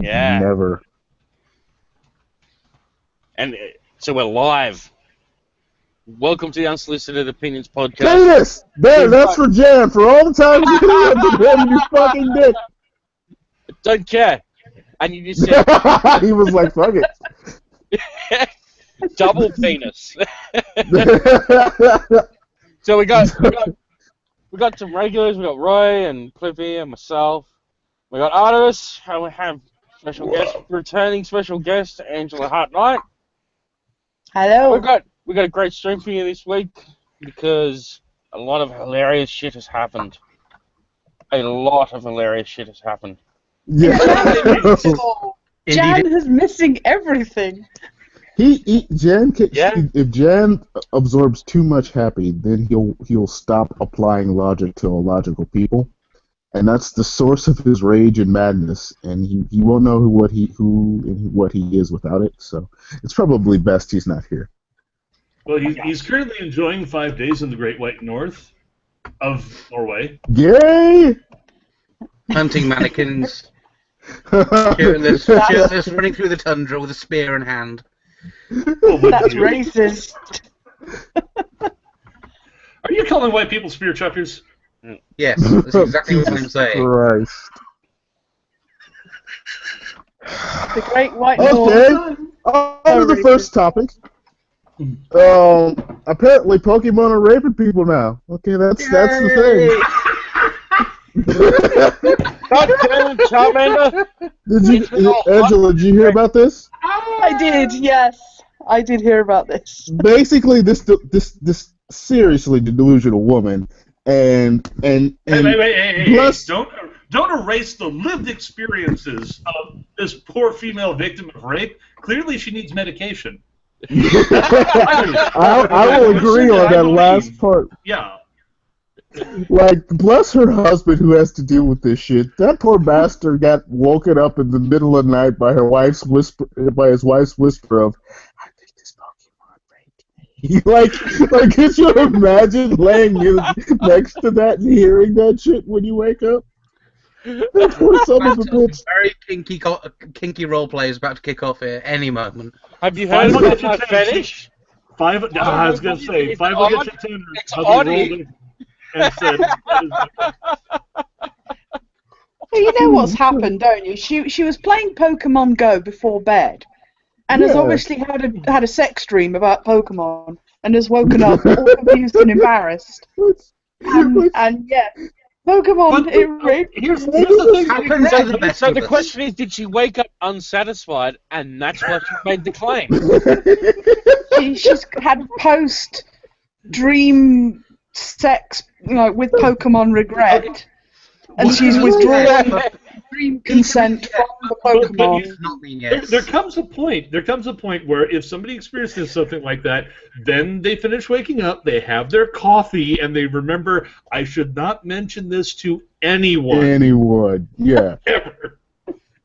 Yeah. Never. And so we're live. Welcome to the Unsolicited Opinions podcast. Penis! There, that's for Jan. For all the times you have been grabbing your fucking dick. Don't care. And you just said... He was like, fuck it. Double penis. So we got some regulars. We got Roy and Cliffy and myself. We got Artemis, and we have returning special guest Angela Hart-Knight. Hello. We got a great stream for you this week because a lot of hilarious shit has happened. A lot of hilarious shit has happened. Yeah. Jan is missing everything. If Jan absorbs too much happy, then he'll stop applying logic to illogical people, and that's the source of his rage and madness. And he won't know what he is without it. So it's probably best he's not here. Well, he's currently enjoying 5 days in the Great White North of Norway. Yay! Hunting mannequins, shirtless, running through the tundra with a spear in hand. That's racist. Are you calling white people spear chuckers? Yes, that's exactly what I'm saying. Christ. The Great White Okay, North. on to the first topic. Apparently Pokemon are raping people now. Okay, that's the thing. God damn it, Charmander! Angela, did you hear about this? I did, yes. I did hear about this. Basically, this seriously delusional woman, and Hey, plus, don't erase the lived experiences of this poor female victim of rape. Clearly, she needs medication. I will agree on that last part. Yeah. Like, bless her husband who has to deal with this shit. That poor bastard got woken up in the middle of the night by his wife's whisper of, "I think this Pokemon raped me." like, could you imagine laying next to that and hearing that shit when you wake up? That poor son of a bitch. Very kinky roleplay is about to kick off here any moment. Have you heard about my fetish? I was going to say, 5 look at your It's oddly. And said, Well, you know what's happened, don't you? She was playing Pokemon Go before bed, and has obviously had a sex dream about Pokemon, and has woken up all confused and embarrassed. And yeah, Pokemon, it raped. Here's the thing. So the question is, did she wake up unsatisfied, and that's why she made the claim? She's had post-dream sex, with Pokemon regret, and she's withdrawn dream consent from the Pokemon. There comes a point where if somebody experiences something like that, then they finish waking up, they have their coffee, and they remember, I should not mention this to anyone. Anyone, yeah. Ever.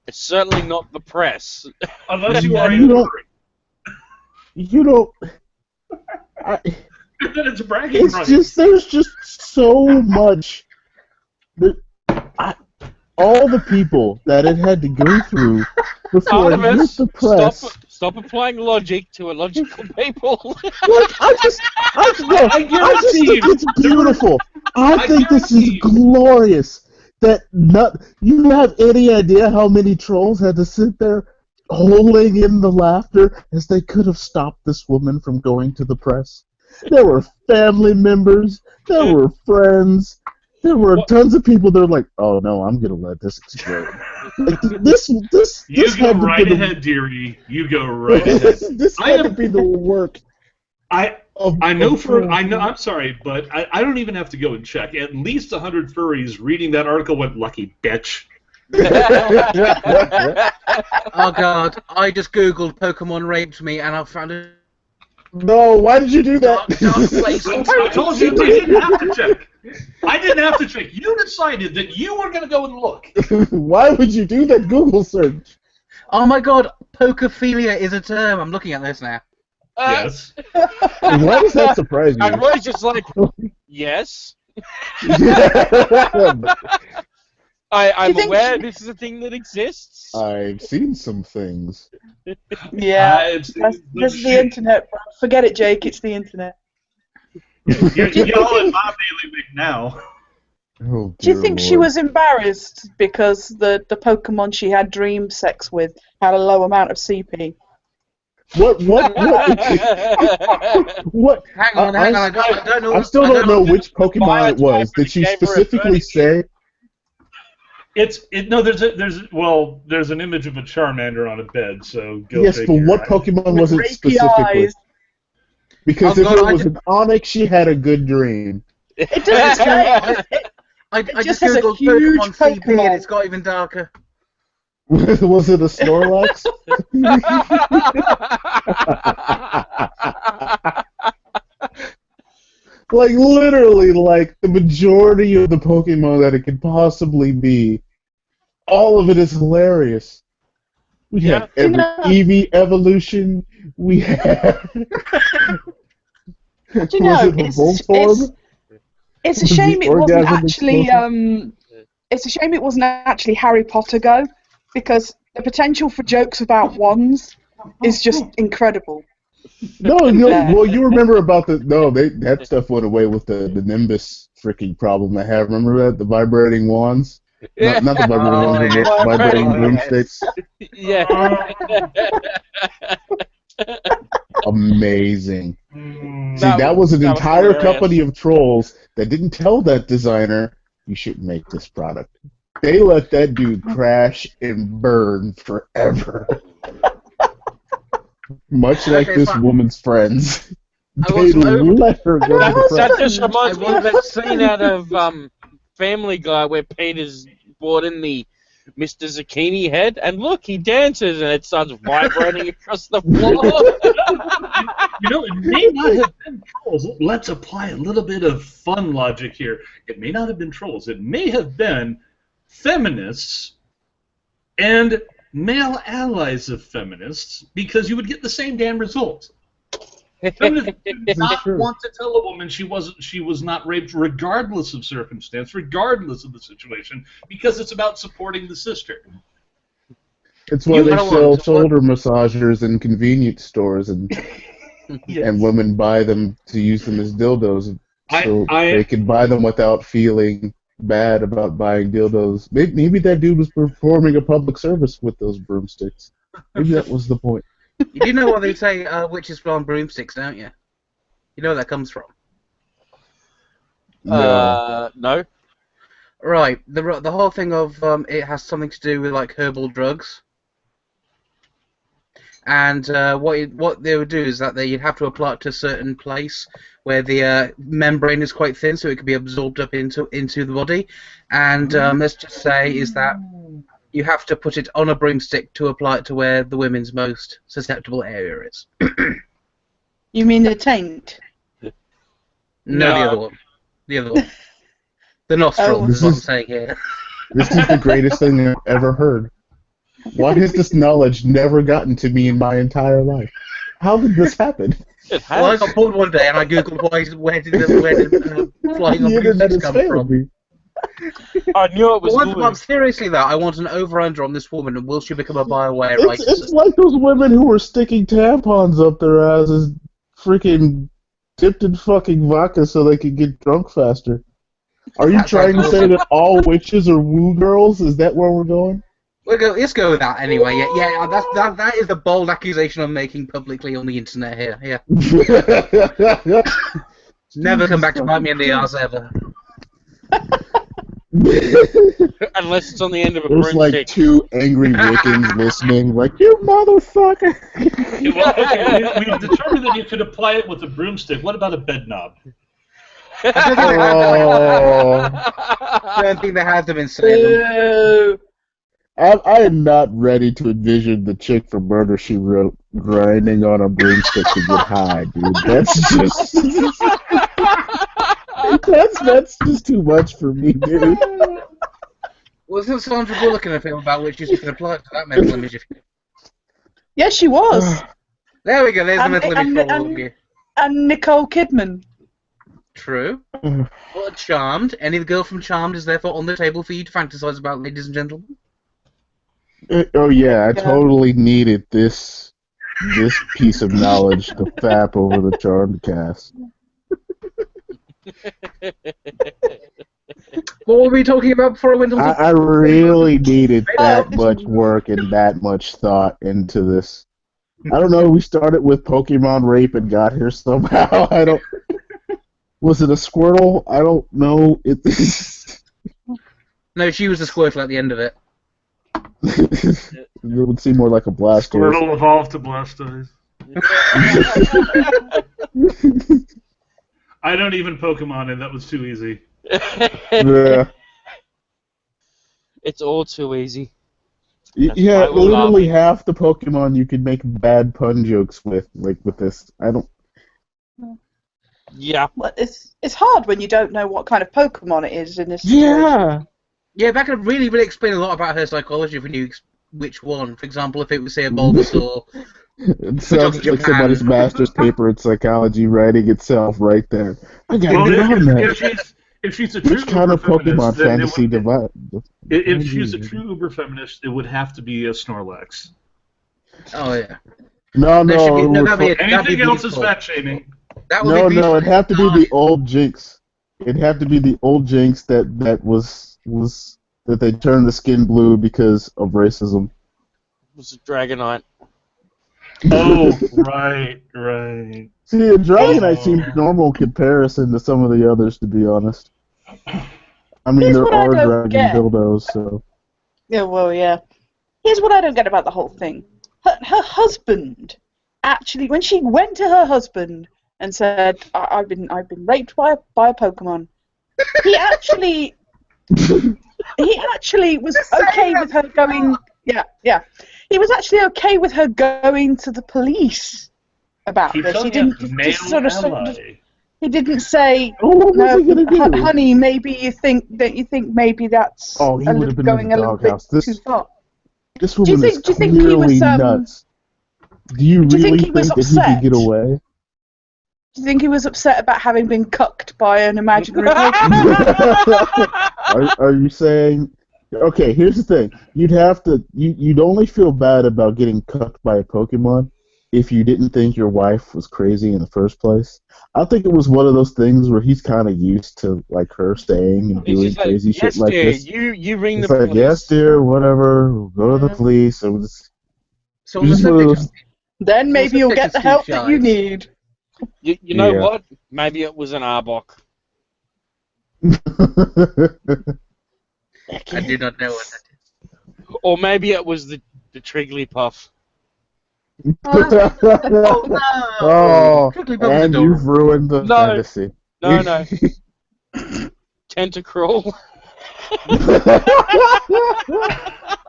It's certainly not the press. Unless you are in a hurry. You don't... Then it's bragging rights. There's just so much. All the people that it had to go through before it hit the press. Stop applying logic to illogical people. Look, I just think it's beautiful. I think this is glorious. You have any idea how many trolls had to sit there holding in the laughter as they could have stopped this woman from going to the press? There were family members, there were friends, there were tons of people that were like, "Oh no, I'm gonna let this explode." Like, this You go had to right be ahead, dearie. You go right ahead. This had to be the work. I'm sorry, but I don't even have to go and check. At least 100 furries reading that article went, "Lucky bitch." Oh god, I just googled Pokemon raped me and I found it. No, why did you do that? I told you I didn't have to check. I didn't have to check. You decided that you were going to go and look. Why would you do that Google search? Oh my god, pokophilia is a term. I'm looking at this now. Yes. Why does that surprise you? And Roy's just like, yes. I'm think aware she- this is a thing that exists. I've seen some things. Yeah, I've seen some this is the shit. internet. Forget it, Jake. It's the internet. You're Do you all in think- my bailiwick now. Oh, Do you dear think she Lord. was embarrassed because the Pokemon she had dream sex with had a low amount of CP? What? What? Hang on, I don't know. I still don't know which Pokemon it was. Did she Gave her a specifically say? There's an image of a Charmander on a bed, so go Yes, but figure. what Pokemon was it Rapey specifically? eyes. Because Oh, if God, it was an Onyx, she had a good dream. It doesn't say. I It just just has a googled huge Pokemon CP Pokemon. and it's got even darker. Was it a Snorlax? Like literally, like the majority of the Pokemon that it could possibly be, all of it is hilarious. We Yeah. have every Eevee evolution. We have. Do Was you know, it a Voltorb? it's a Was the shame it wasn't orgasm actually. explosive? It's a shame it wasn't actually Harry Potter Go, because the potential for jokes about wands is just incredible. No, well, you remember about that stuff went away with the Nimbus freaking problem they have. Remember that? The vibrating wands? Not the vibrating Oh, wands, yeah. but the vibrating Oh, broomsticks. Yeah. Amazing. Mm. See, that was an that was entire hilarious. company of trolls that didn't tell that designer, you shouldn't make this product. They let that dude crash and burn forever. Much like Okay, this fine. woman's friends. I want They some over- let her go to That the was front. That just reminds me I of that scene out of Family Guy where Peter's brought in the Mr. Zucchini head, and look, he dances, and it starts vibrating across the floor. It may not have been trolls. Let's apply a little bit of fun logic here. It may not have been trolls. It may have been feminists and male allies of feminists, because you would get the same damn result. Feminists do not True. want to tell a woman she was not raped, regardless of circumstance, regardless of the situation, because it's about supporting the sister. It's why You they know sell what? shoulder massagers in convenience stores, and Yes. women buy them to use them as dildos, so I- they can buy them without feeling bad about buying dildos. Maybe that dude was performing a public service with those broomsticks. Maybe that was the point. You do know what they say, witches blow on broomsticks, don't you? You know where that comes from. No. Right, the whole thing of it has something to do with like herbal drugs. And what they would do is that you'd have to apply it to a certain place where the membrane is quite thin, so it can be absorbed up into the body. And let's just say is that you have to put it on a broomstick to apply it to where the women's most susceptible area is. You mean the taint? No, No. the other one. The other one. The nostril Oh. is what I'm saying here. This is the greatest thing I've ever heard. Why has this knowledge never gotten to me in my entire life? How did this happen? It Well, I has. got bored one day and I googled where did flying on The internet broomsticks has come failed from. me. I knew it was But good. seriously though, I want an over/under on this woman, and will she become a Bioware It's writer? like those women who were sticking tampons up their asses, freaking dipped in fucking vodka so they could get drunk faster. Are you That trying to sounds say that all witches are woo girls? Is that where we're going? Let's go with that anyway. Yeah. That is the bold accusation I'm making publicly on the internet here. Yeah. Never come back to bite me in the arse ever. Unless it's on the end of a There's like broomstick. two angry Wiccans listening, like, you motherfucker! Well, okay, we've determined that you could apply it with a broomstick. What about a bed knob? Oh, I don't think they had them in Salem. I am not ready to envision the chick from Murder, She Wrote grinding on a broomstick to get high, dude. That's just... that's just too much for me, dude. Wasn't Sandra Bullock in a film about which you can apply it to that mental image? Yes, she was. There we go, there's the And- mental image and- for all and- of you. And Nicole Kidman. True. What Charmed? Any of the girl from Charmed is therefore on the table for you to fantasize about, ladies and gentlemen. Oh yeah, I totally needed this piece of knowledge to fap over the Charmed cast. What were we talking about before I went on? I really needed that much work and that much thought into this. I don't know. We started with Pokemon rape and got here somehow. I don't. Was it a Squirtle? I don't know. No, she was a Squirtle at the end of it. It would seem more like a Blastoise. Squirtle evolved to Blastoise. I don't even Pokemon, and that was too easy. Yeah. It's all too easy. Yeah, literally half the Pokemon you could make bad pun jokes with, like with this. I don't. Yeah. Well, it's hard when you don't know what kind of Pokemon it is in this situation. Yeah. Yeah, that could really explain a lot about her psychology if we knew which one. For example, if it was, say, a Bulbasaur. It sounds like somebody's master's paper in psychology writing itself right there. I gotta get on that. If she's a true Which kind of Pokemon fantasy divide? If she's a true uber feminist, it would have to be a Snorlax. Oh yeah. No. Anything else is fat shaming. No, it'd have to be the old Jinx. It'd have to be the old Jinx that was that they turned the skin blue because of racism. It was a Dragonite. Oh, right. See, a Dragonite seems normal in comparison to some of the others, to be honest. I mean, there are dragon dildos, so. Yeah, well, yeah. Here's what I don't get about the whole thing. Her husband, actually, when she went to her husband and said, "I've been raped by a Pokemon," he actually was okay with her going. Yeah. He was actually okay with her going to the police about this. He didn't just sort of. He didn't say, "No, honey, maybe you think maybe that's he would have been going in the a little bit doghouse. too far." This woman is clearly nuts. Do you really think that he could get away? Do you think he was upset about having been cucked by an imaginary Pokemon? Are you saying? Okay, here's the thing. You'd only feel bad about getting cucked by a Pokemon if you didn't think your wife was crazy in the first place. I think it was one of those things where he's kind of used to like her staying and doing crazy shit like this. You ring the police. Like, yes, dear, whatever. We'll go to the police. Then maybe you'll get the help that you need. You know what? Maybe it was an Arbok. I do not know what that is. Or maybe it was the Trigglypuff. Oh, and you've ruined the fantasy. No. Tentacruel.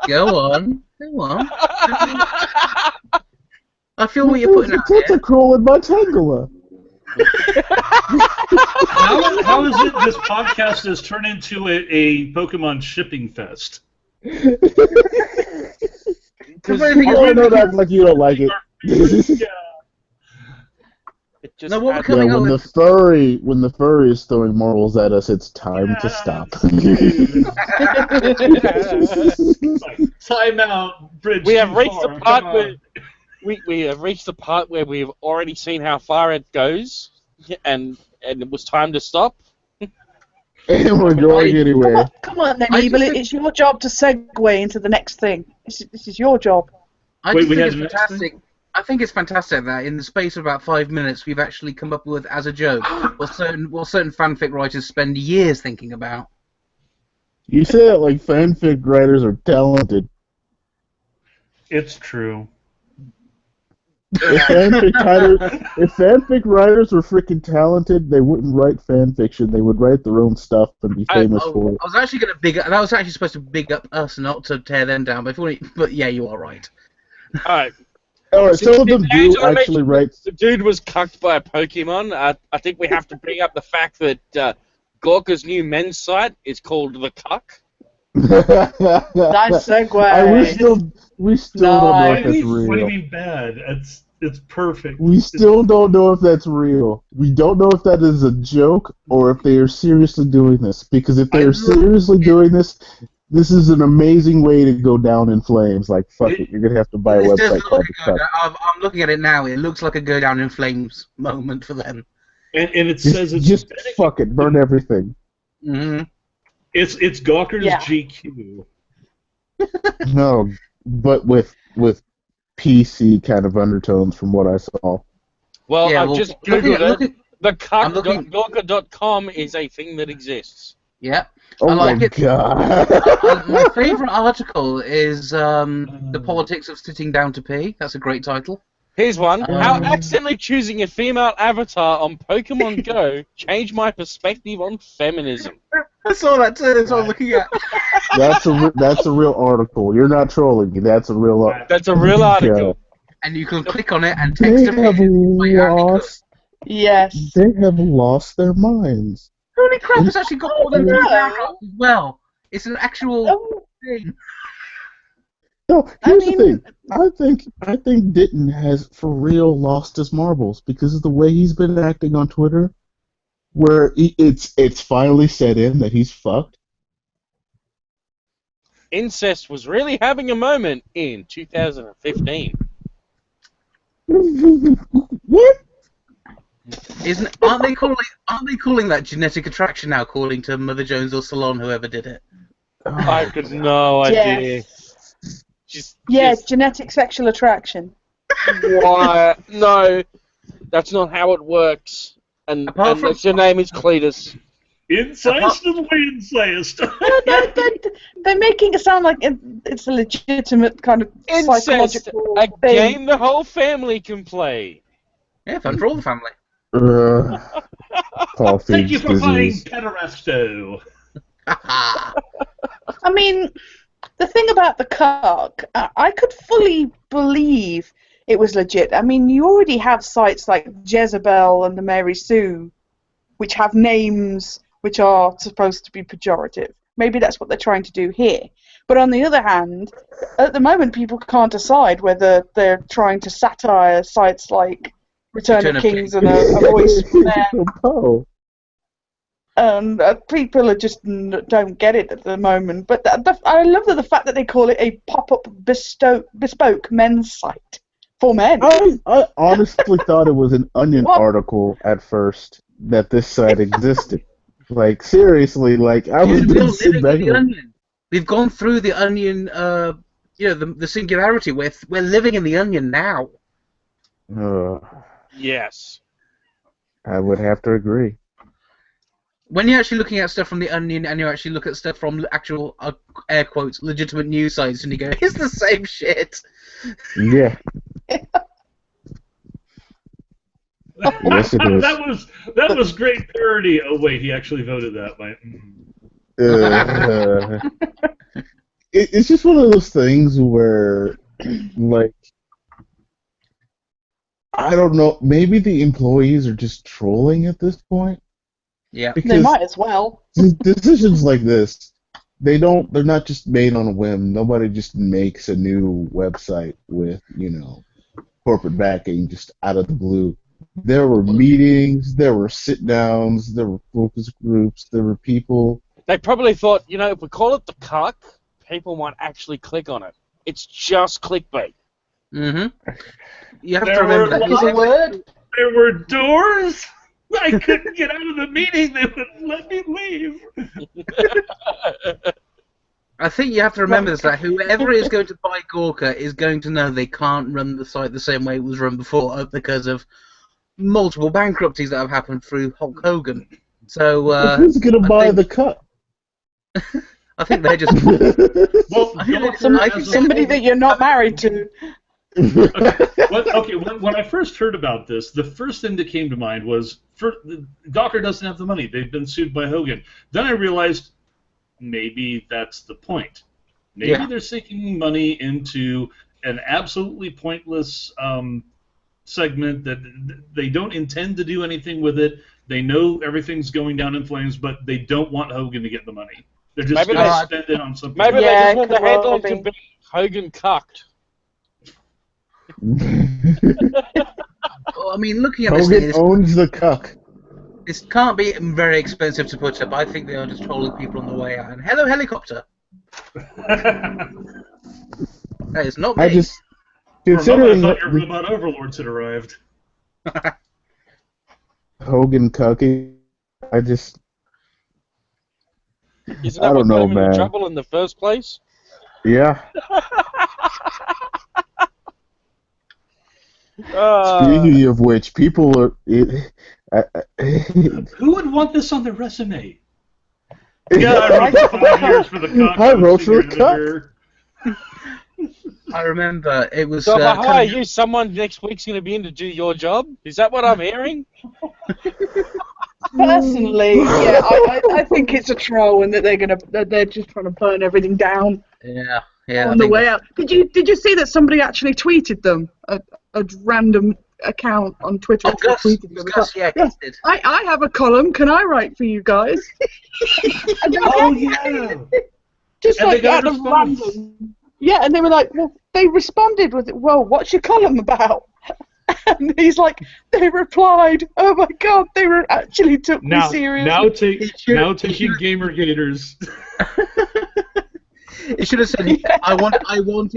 Go on. I feel what you're putting out there. Tentacruel in my Tangela. How is it this podcast has turned into a Pokemon shipping fest? Because I know that like you don't like it. No, what we're coming when the furry is throwing morals at us, it's time to stop. Time out, bridge. We have reached the part where we have reached the part where we've already seen how far it goes, and it was time to stop. And we're going anywhere. Come on then, Evil. It's your job to segue into the next thing. This is your job. I think it's fantastic. I think it's fantastic that in the space of about 5 minutes we've actually come up with as a joke what certain fanfic writers spend years thinking about. You say that like fanfic writers are talented. It's true. If fanfic writers were freaking talented, they wouldn't write fanfiction. They would write their own stuff and be famous for it. I was actually going to that was actually supposed to big up us, not to tear them down. But yeah, you are right. Alright, some of them do actually write. The dude was cucked by a Pokemon. I think we have to bring up the fact that Gorka's new men's site is called The Cuck. Nice segue. We still don't know if that's real. What do you mean bad? It's perfect. We still don't know if that's real. We don't know if that is a joke or if they are seriously doing this. Because if they are seriously doing this, this is an amazing way to go down in flames. Like, fuck it, you're gonna have to buy a It does website look called like The Cut. I'm looking at it now. It looks like a go down in flames moment for them. And it says it's Just fuck it, burn everything. Mm-hmm. It's Gawker's Yeah. GQ. No, but with PC kind of undertones from what I saw. Well, Yeah, I've well, just looking googled at- it. The I'm looking- Gawker.com is a thing that exists. Yeah. Oh I like my it. god. My favourite article is The Politics of Sitting Down to Pee. That's a great title. Here's one. How Um, accidentally choosing a female avatar on Pokemon Go changed my perspective on feminism. I saw that too. That's what I was looking at. That's a real article. You're not trolling me. That's a real article. That's a real article. And you can click on it and text They a have picture. Like Andy Cook. lost. Yes. They have lost their minds. Holy crap! It's actually got more than two no. paragraphs as well. It's an actual Oh, thing. No, I here's mean- the thing. I think Ditton has for real lost his marbles because of the way he's been acting on Twitter, where it's finally set in that he's fucked. Incest was really having a moment in 2015. What? Aren't they calling that genetic attraction now? Calling to Mother Jones or Salon, whoever did it. I've got no idea. yes. Just, Yeah, just genetic sexual attraction. why? No, that's not how it works. And Apart from- unless your name is Cletus. Incest is way incest. They're making it sound like it's a legitimate kind of Incest, psychological a thing. game the whole family can play. Yeah, fun for all the family. Paul Thank you Feig's for playing disease. Pederasto. I mean, the thing about the cock, I could fully believe it was legit. I mean, you already have sites like Jezebel and the Mary Sue, which have names which are supposed to be pejorative. Maybe that's what they're trying to do here. But on the other hand, at the moment, people can't decide whether they're trying to satire sites like Return of Kings and a Voice from There. Oh. And people are just don't get it at the moment. But I love the fact that they call it a pop-up bespoke men's site for men. I honestly thought it was an Onion What? article at first that this site existed. Like seriously, like I was Dude, we're just sitting living back. in the Onion. We've gone through the Onion. The singularity. We're living in the Onion now. Yes. I would have to agree. When you're actually looking at stuff from the Onion and you actually look at stuff from actual air quotes legitimate news sites, and you go, it's the same shit. Yeah. Yes, it is. that was great parody. Oh wait, he actually voted that. It's just one of those things where, like, I don't know. Maybe the employees are just trolling at this point. Yeah. They Because might as well. decisions like this, they're not just made on a whim. Nobody just makes a new website with, corporate backing just out of the blue. There were meetings, there were sit-downs, there were focus groups, there were people. They probably thought, if we call it the cuck, people might actually click on it. It's just clickbait. Mm-hmm. You have There to remember were that. Is a word? There were doors. I couldn't get out of the meeting. They wouldn't let me leave. I think you have to remember this, that whoever is going to buy Gawker is going to know they can't run the site the same way it was run before because of multiple bankruptcies that have happened through Hulk Hogan. So Who's gonna buy the cut? I think they're just Well, Somebody that you're not married to. When I first heard about this, the first thing that came to mind was Gawker doesn't have the money. They've been sued by Hogan. Then I realized maybe that's the point. Maybe they're sinking money into an absolutely pointless segment that they don't intend to do anything with it. They know everything's going down in flames, but they don't want Hogan to get the money. They're just going to spend it on something. Maybe else. they Yeah, just want the could well headline be. to be Hogan cucked. Well, I mean, looking at this Hogan thing, owns the cuck. this can't be very expensive to put up. I think they are just trolling people on the way out. And hello, helicopter. That is not me. I just For a moment, I considering thought your the robot overlords had arrived. Hogan cucking. I just Isn't I that what don't got know, him into man. trouble in the first place? Yeah. Uh, Speaking of which, people are. Who would want this on their resume? Yeah, I wrote for 5 years for the cock. I was wrote for senior the cuck. editor. I remember it was. so if I hire kind of, you, someone next week's going to be in to do your job? Is that what I'm hearing? Personally, yeah, I think it's a troll and that they're just trying to burn everything down yeah, I on the think way out. Did you see that somebody actually tweeted them? A random account on Twitter Oh, actually Gus, tweeted them. Gus, yeah, Yeah, Gus did. I have a column. Can I write for you guys? And they Oh, yeah. just And they like got out a of response. random. Yeah, and they were like, well, they responded with, well, what's your column about? And he's like, they replied, oh my god, they were actually took me Now seriously. taking gamer gators. It should have said, I want it.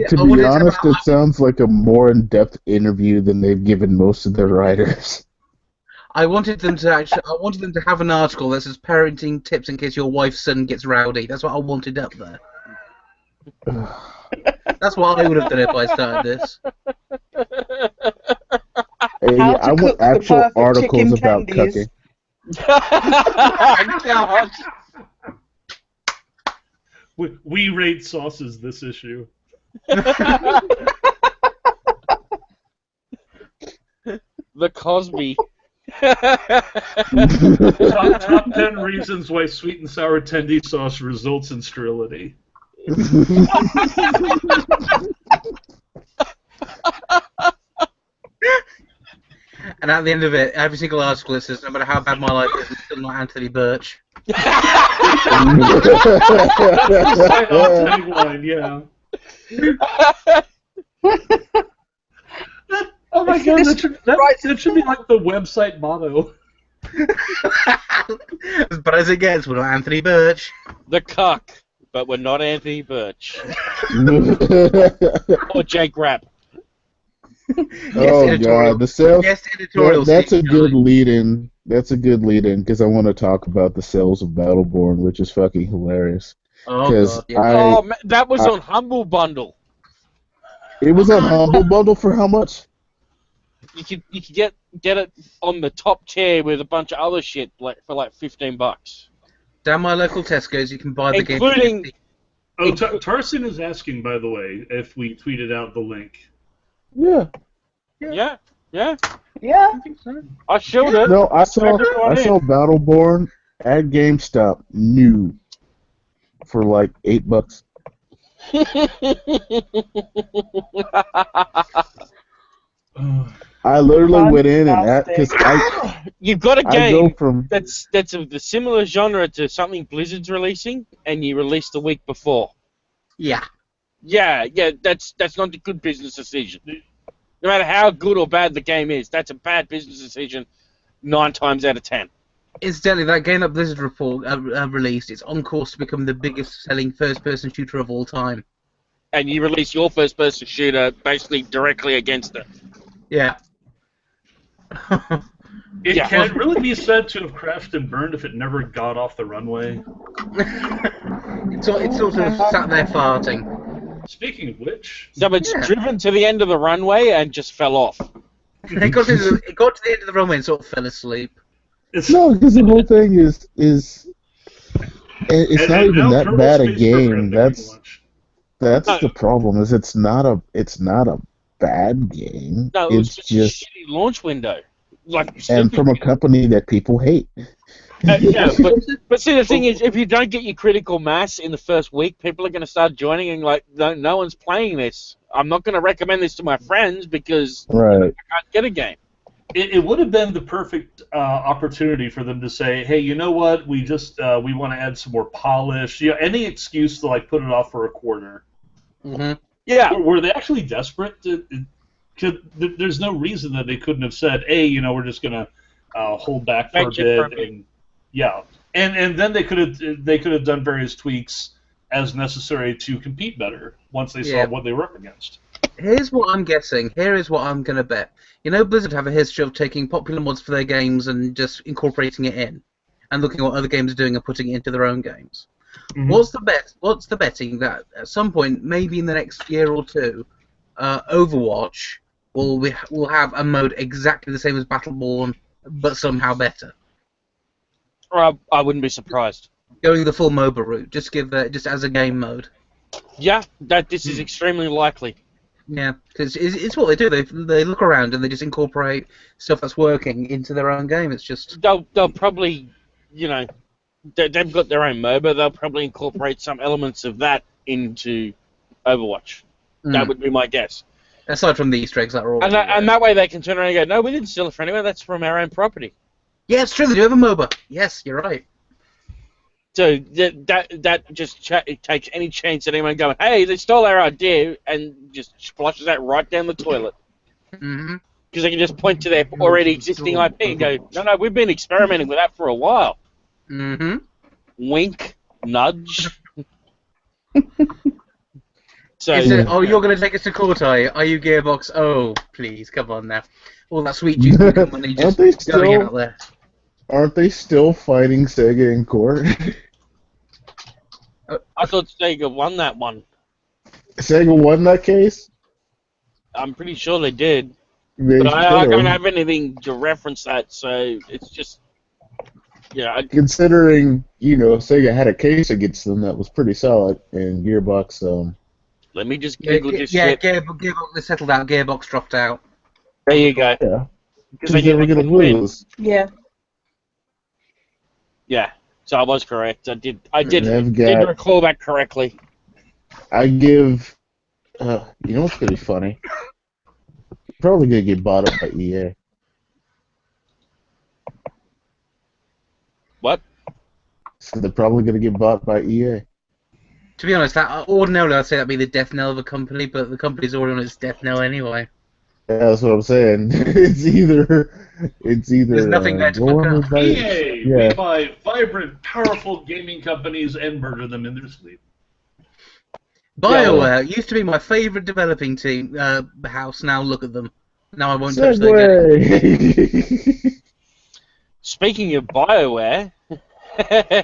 To I be wanted honest, to it sounds like a more in-depth interview than they've given most of their writers. I wanted them to have an article that says parenting tips in case your wife's son gets rowdy. That's what I wanted up there. That's what I would have done if I started this. Hey, How I to want cook the actual perfect articles chicken about tendies. cucking. God. We rate sauces this issue. The Cosby. Top 10 reasons why sweet and sour tendy sauce results in sterility. And at the end of it, every single article it says, no matter how bad my life is, I'm still not Anthony Birch. That's the sign-off tagline, yeah. Oh my god, that should be like the website motto. As bad as it gets, we're not Anthony Birch. The Cuck. But we're not Anthony Birch. Or Jake Rapp. Oh god, the sales. Yes, editorial. That's a good lead-in. That's a good lead-in because I want to talk about the sales of Battleborn, which is fucking hilarious. Oh god, yeah. Oh, man, that was on Humble Bundle. It was on Humble Bundle for how much? You could get it on the top tier with a bunch of other shit for like $15. Down my local Tesco's, you can buy the game. Including. Oh, Tarsin is asking, by the way, if we tweeted out the link. Yeah. Yeah. Yeah. I think so. I showed it. No, I saw Battleborn at GameStop new for like $8. I literally went in and because You've got a I go game from that's of the similar genre to something Blizzard's releasing, and you released the week before. Yeah. Yeah, that's not a good business decision. No matter how good or bad the game is, that's a bad business decision 9 times out of 10. Incidentally, that game that Blizzard released, it's on course to become the biggest selling first-person shooter of all time. And you release your first-person shooter basically directly against it. Yeah. Can it really be said to have crashed and burned if it never got off the runway? It's sort of sat there farting. Speaking of which... So it's driven to the end of the runway and just fell off. It got to the end of the runway and sort of fell asleep. no, because the whole thing is it's not even that bad a game. That's the problem. Is it's not a bad game. No, it was it's just a shitty launch window. And from a company that people hate. Yeah, but see, the thing is, if you don't get your critical mass in the first week, people are going to start joining and like, no one's playing this. I'm not going to recommend this to my friends because I can't get a game. It would have been the perfect opportunity for them to say, hey, you know what? We want to add some more polish. Any excuse to like put it off for a quarter. Mm-hmm. Yeah. Were they actually desperate? there's no reason that they couldn't have said, hey, we're just going to hold back for a bit. And, yeah. And then they could have done various tweaks as necessary to compete better once they saw what they were up against. Here's what I'm guessing. Here is what I'm going to bet. Blizzard have a history of taking popular mods for their games and just incorporating it in, and looking at what other games are doing and putting it into their own games. Mm-hmm. What's the betting that at some point, maybe in the next year or two, Overwatch will have a mode exactly the same as Battleborn, but somehow better? I wouldn't be surprised. Going the full MOBA route, just as a game mode. Yeah, this is extremely likely. Yeah, because it's what they do. They look around and they just incorporate stuff that's working into their own game. It's just they'll probably, they've got their own MOBA. They'll probably incorporate some elements of that into Overwatch. That would be my guess. Aside from the Easter eggs that are all. And that way they can turn around and go, no, we didn't steal it from anywhere. That's from our own property. Yeah, it's true. They do have a MOBA. Yes, you're right. So that just takes any chance that anyone going, hey, they stole our idea, and just flushes that right down the toilet. Mm-hmm. Because they can just point to their already existing IP and go, no, we've been experimenting with that for a while. Mm-hmm. Wink, nudge. So, you're going to take us to court, are you, Gearbox? Oh, please, come on now. All that sweet juice money just going out there. Aren't they still fighting Sega in court? I thought Sega won that one. Sega won that case? I'm pretty sure they did. But I don't have anything to reference that, so it's just... Yeah. Considering, Sega had a case against them that was pretty solid, and Gearbox... Let me just Google this shit. Yeah, Gearbox, they settled out. Gearbox dropped out. There you go. Yeah. Because they were going to lose. Yeah. Yeah, so I was correct. I did recall that correctly. I give... you know what's going to be funny? Probably going to get bought up by EA. What? So they're probably going to get bought by EA. To be honest, ordinarily I'd say that'd be the death knell of a company, but the company's already on its death knell anyway. Yeah, that's what I'm saying. It's either. There's nothing there to fuck up. EA, we buy vibrant, powerful gaming companies and murder them in their sleep. BioWare used to be my favourite developing team house. Now look at them. Now I won't touch their game. Speaking of BioWare. Everyone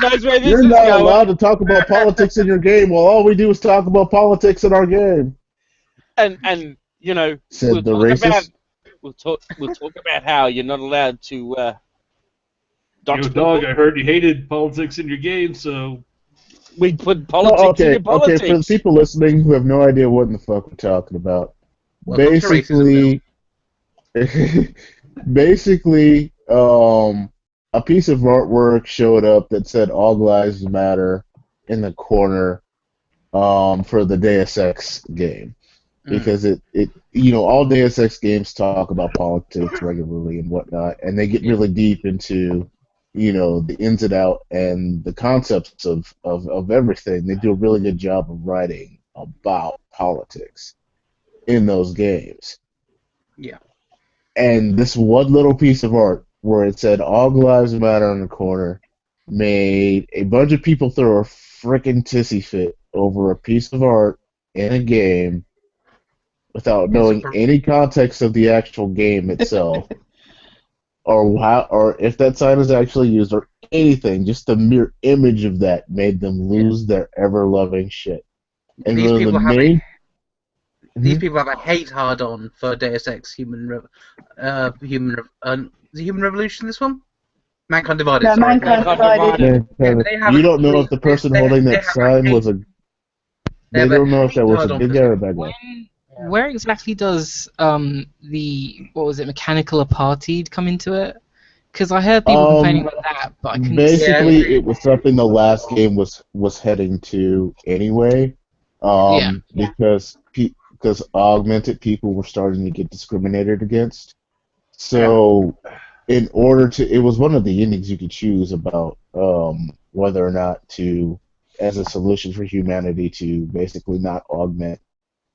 knows where this You're is not going. allowed to talk about politics in your game. Well, all we do is talk about politics in our game. And Said we'll the talk racist. we'll talk about how you're not allowed to. Dog, I heard you hated politics in your game, so we put politics in your politics. Okay, for the people listening who have no idea what in the fuck we're talking about, basically, a piece of artwork showed up that said "All Lives Matter" in the corner for the Deus Ex game, because it all Deus Ex games talk about politics regularly and whatnot, and they get really deep into the ins and outs and the concepts of everything. They do a really good job of writing about politics in those games. Yeah. And this one little piece of art where it said "All Lives Matter" on the corner made a bunch of people throw a frickin' tissy fit over a piece of art in a game without knowing any context of the actual game itself, or if that sign is actually used, or anything. Just the mere image of that made them lose their ever-loving shit. And these people have a hate hard-on for Deus Ex Human Revolution, this one? Mankind Divided, no, sorry. Mankind Divided. You don't know if the person holding that sign was a... They don't know if that was a good guy or a bad guy. Where exactly does Mechanical Apartheid come into it? Because I heard people complaining about that, but I couldn't basically, it was something the last game was heading to anyway, because augmented people were starting to get discriminated against. So, in order to, it was one of the endings you could choose about whether or not to as a solution for humanity to basically not augment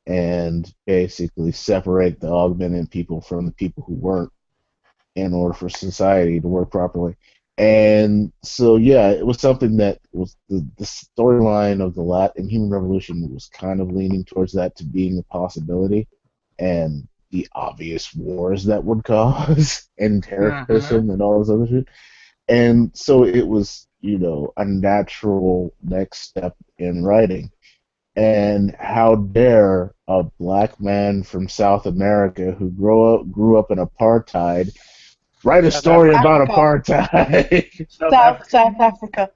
and basically separate the augmented people from the people who weren't in order for society to work properly. And so, yeah, it was something that was the storyline of the Human Revolution was kind of leaning towards that to being a possibility, and the obvious wars that would cause, and terrorism and all this other shit. And so it was, a natural next step in writing. And how dare a black man from South America who grew up in apartheid write a story about apartheid? South Africa.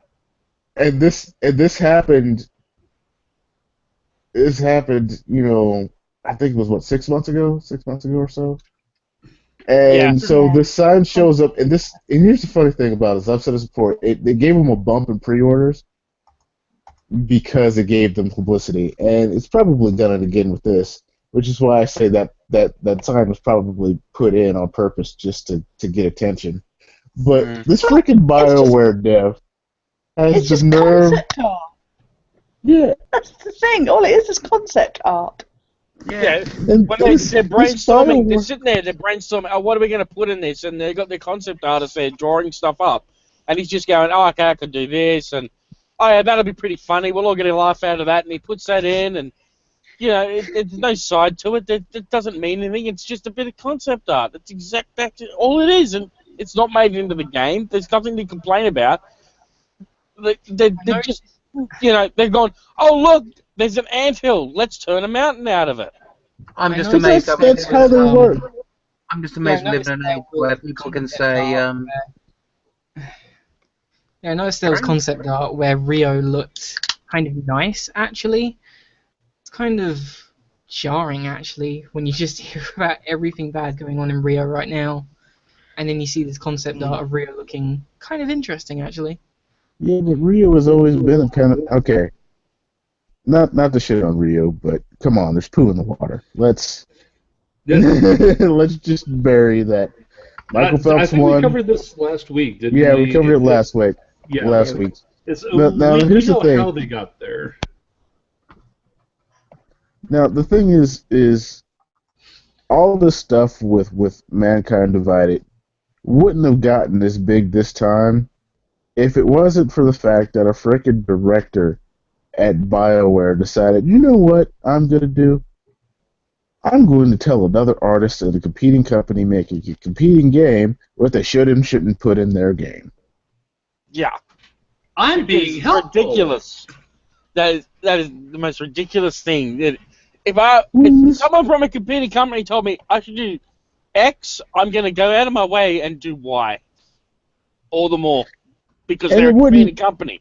And this happened. This happened, I think it was what 6 months ago or so. And so the sign shows up, and here's the funny thing about this. I've said this before. They gave them a bump in pre-orders because it gave them publicity, and it's probably done it again with this, which is why I say that sign was probably put in on purpose just to get attention. But this freaking BioWare dev has the nerve. Concept art. Yeah, that's the thing. All it is concept art. Yeah, when they're brainstorming, they're sitting there, they're brainstorming, what are we going to put in this? And they've got their concept artist there drawing stuff up. And he's just going, okay, I could do this, and, oh, yeah, that'll be pretty funny. We'll all get a laugh out of that. And he puts that in, and, there's no side to it. That doesn't mean anything. It's just a bit of concept art. That's all it is, and it's not made into the game. There's nothing to complain about. They're just, they're going, oh, look, there's an anthill. Let's turn a mountain out of it. I'm just amazed. That's how they work. I'm just amazed we live in an age where people can say. Yeah, I noticed there was concept art where Rio looked kind of nice, actually. It's kind of jarring, actually, when you just hear about everything bad going on in Rio right now, and then you see this concept art of Rio looking kind of interesting, actually. Yeah, but Rio has always been a kind of okay. Not to shit on Rio, but come on, there's poo in the water. Let's just bury that. Michael Phelps I think won. we covered this last week, didn't we? Yeah, we covered it last week. Yeah, last week. Now, here's the thing. How they got there. Now the thing is all this stuff with Mankind Divided wouldn't have gotten this big this time if it wasn't for the fact that a frickin' director at BioWare decided, you know what I'm going to do? I'm going to tell another artist at a competing company making a competing game what they should and shouldn't put in their game. Yeah. I'm being helpful. Ridiculous. That is the most ridiculous thing. If someone from a competing company told me I should do X, I'm going to go out of my way and do Y. All the more. Because they're a competing company.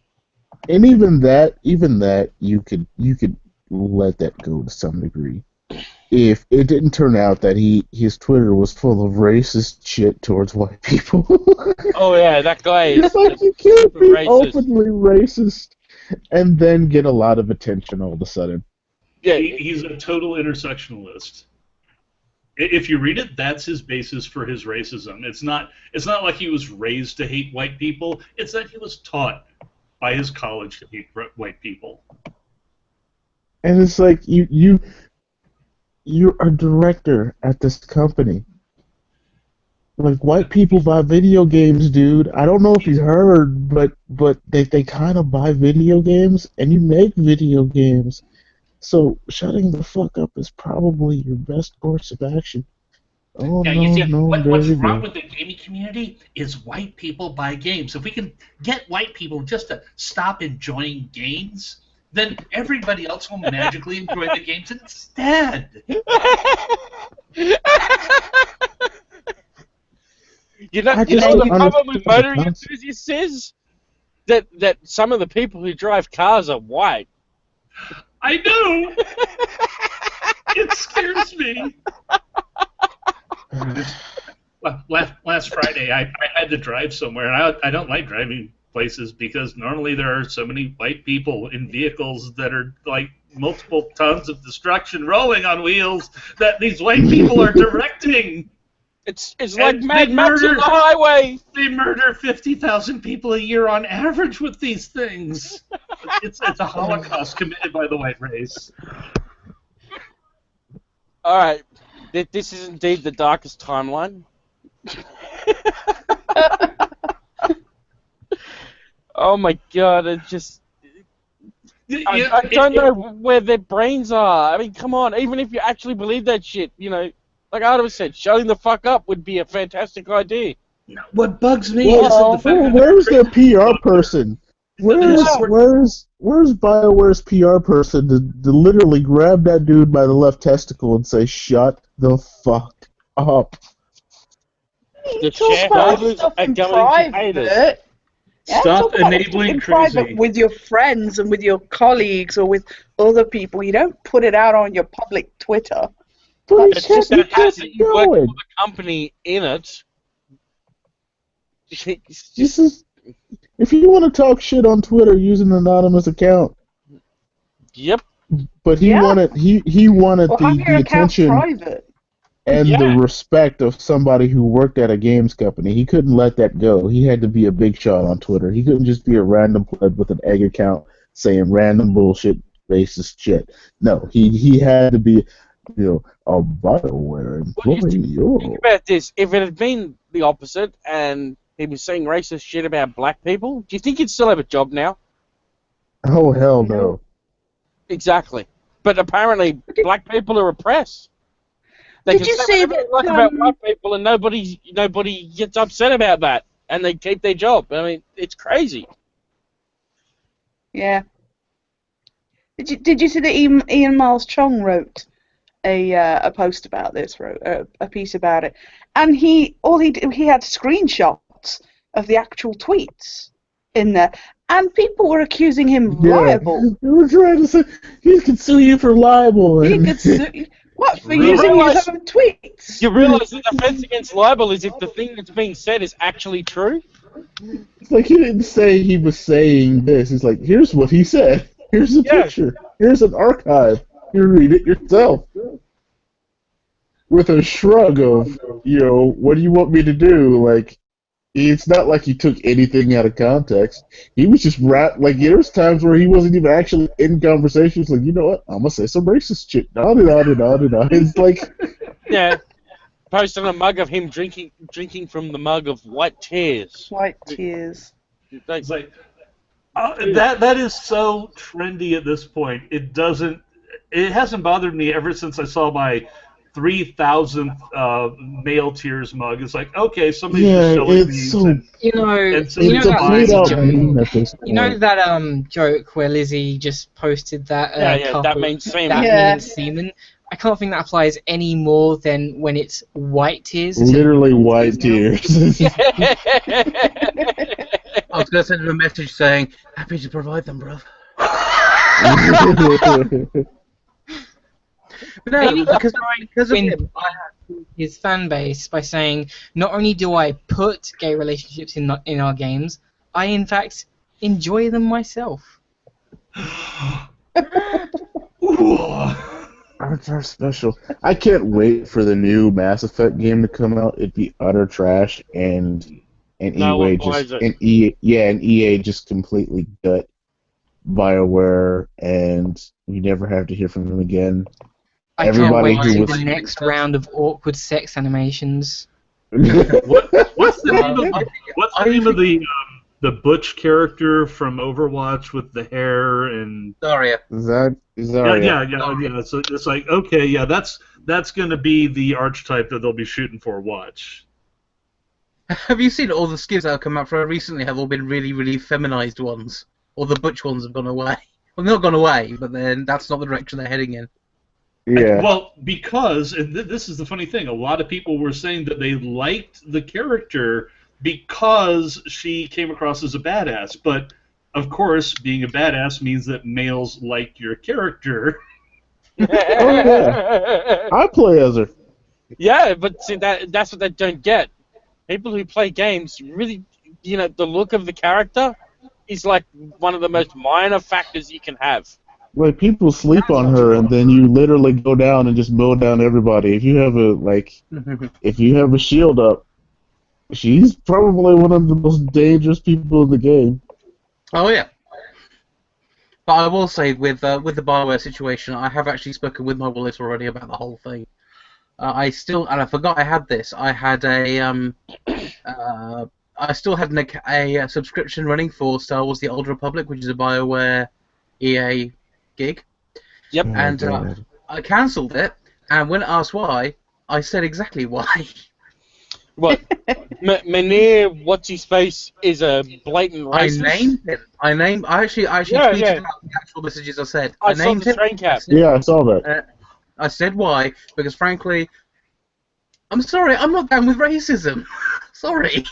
And even that, you could let that go to some degree. If it didn't turn out that his Twitter was full of racist shit towards white people. Oh yeah, that guy is. It's like you can't be racist. openly racist and then get a lot of attention all of a sudden. Yeah, he's a total intersectionalist. If you read it, that's his basis for his racism. It's not like he was raised to hate white people. It's that he was taught by his college to hate white people. And it's like you're a director at this company. Like, white people buy video games, dude. I don't know if you heard, but they kind of buy video games, and you make video games. So shutting the fuck up is probably your best course of action. Oh, yeah, no, what's wrong with the gaming community is white people buy games. If we can get white people just to stop enjoying games, then everybody else will magically enjoy the games instead. You know the problem with motoring enthusiasts is that some of the people who drive cars are white. I know. It scares me. Last Friday, I had to drive somewhere, and I don't like driving places because normally there are so many white people in vehicles that are like multiple tons of destruction rolling on wheels that these white people are directing. It's like Mad Max on the highway. They murder 50,000 people a year on average with these things. It's a Holocaust committed by the white race. All right, this is indeed the darkest timeline. Oh my God! It just. I don't know where their brains are. I mean, come on. Even if you actually believe that shit, you know, like Adam said, shutting the fuck up would be a fantastic idea. What bugs me is the fact that where's their PR person? Where's BioWare's PR person to literally grab that dude by the left testicle and say, "Shut the fuck up"? The shareholders are going to hate us. Stop enabling in private with your friends and with your colleagues or with other people. You don't put it out on your public Twitter. It's just that as you work for the company in it. This is, if you want to talk shit on Twitter, use an anonymous account. Yep. But he wanted the attention private. and the respect of somebody who worked at a games company. He couldn't let that go. He had to be a big shot on Twitter. He couldn't just be a random pleb with an egg account saying random bullshit, racist shit. No, he had to be, a BioWare employee. Think about this. If it had been the opposite and he was saying racist shit about black people, do you think he'd still have a job now? Oh, hell no. Exactly. But apparently black people are oppressed. Did you say that about white people and nobody gets upset about that, and they keep their job? I mean, it's crazy. Yeah. Did you see that Ian Miles Chong wrote a post about this, wrote a piece about it, and he had screenshots of the actual tweets in there, and people were accusing him of libel. They were trying to say he could sue you for libel. He could sue you. What, for using his own tweets? You realize the defense against libel is if the thing that's being said is actually true? It's like he didn't say he was saying this. He's like, here's what he said. Here's a picture. Here's an archive. You read it yourself. With a shrug of, what do you want me to do? Like, it's not like he took anything out of context. He was just there's times where he wasn't even actually in conversations. Like, you know what? I'm gonna say some racist shit. It's like, yeah, posting a mug of him drinking from the mug of white tears. White tears. It's like that is so trendy at this point. It hasn't bothered me ever since I saw my 3,000th male tears mug. It's like, okay, somebody's just selling these. That joke where Lizzie just posted that that means semen. That means semen. I can't think that applies any more than when it's white tears. Literally white tears. I was going to send him a message saying, happy to provide them, bruv. No, maybe because of him, I have his fan base by saying, not only do I put gay relationships in our games, I in fact enjoy them myself. Aren't they special? I can't wait for the new Mass Effect game to come out. It'd be utter trash, and EA just completely gut BioWare, and we never have to hear from them again. I can't wait to the next round of awkward sex animations. What's the name of the butch character from Overwatch with the hair and Zarya? Yeah. So it's like, okay, yeah, that's going to be the archetype that they'll be shooting for. Watch. Have you seen all the skins that have come out for it recently? Have all been really, really feminized ones, or the butch ones have gone away? Well, they're not gone away, but then that's not the direction they're heading in. Yeah. Well, because this is the funny thing, a lot of people were saying that they liked the character because she came across as a badass. But of course, being a badass means that males like your character. Oh yeah, I play as her. Yeah, but see that's what they don't get. People who play games really, the look of the character is like one of the most minor factors you can have. Like people sleep on her, and then you literally go down and just mow down everybody. If you have a shield up, she's probably one of the most dangerous people in the game. Oh yeah. But I will say, with the Bioware situation, I have actually spoken with my wallet already about the whole thing. I forgot I had this. I had I still had a subscription running for Star Wars: The Old Republic, which is a Bioware EA gig. Yep. And I cancelled it, and when asked why, I said exactly why. What? Manir, what's his face, is a blatant racist. I named him. I actually tweeted out the actual messages I said. I saw the train cap. Yeah, I saw that. I said why, because frankly, I'm sorry, I'm not down with racism. Sorry.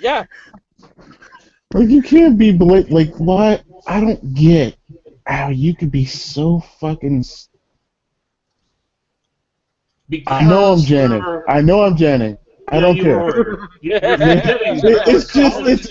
Yeah. Like, you can't be like, why? I don't get how you could be so fucking... I know I'm Janning. I don't care. It's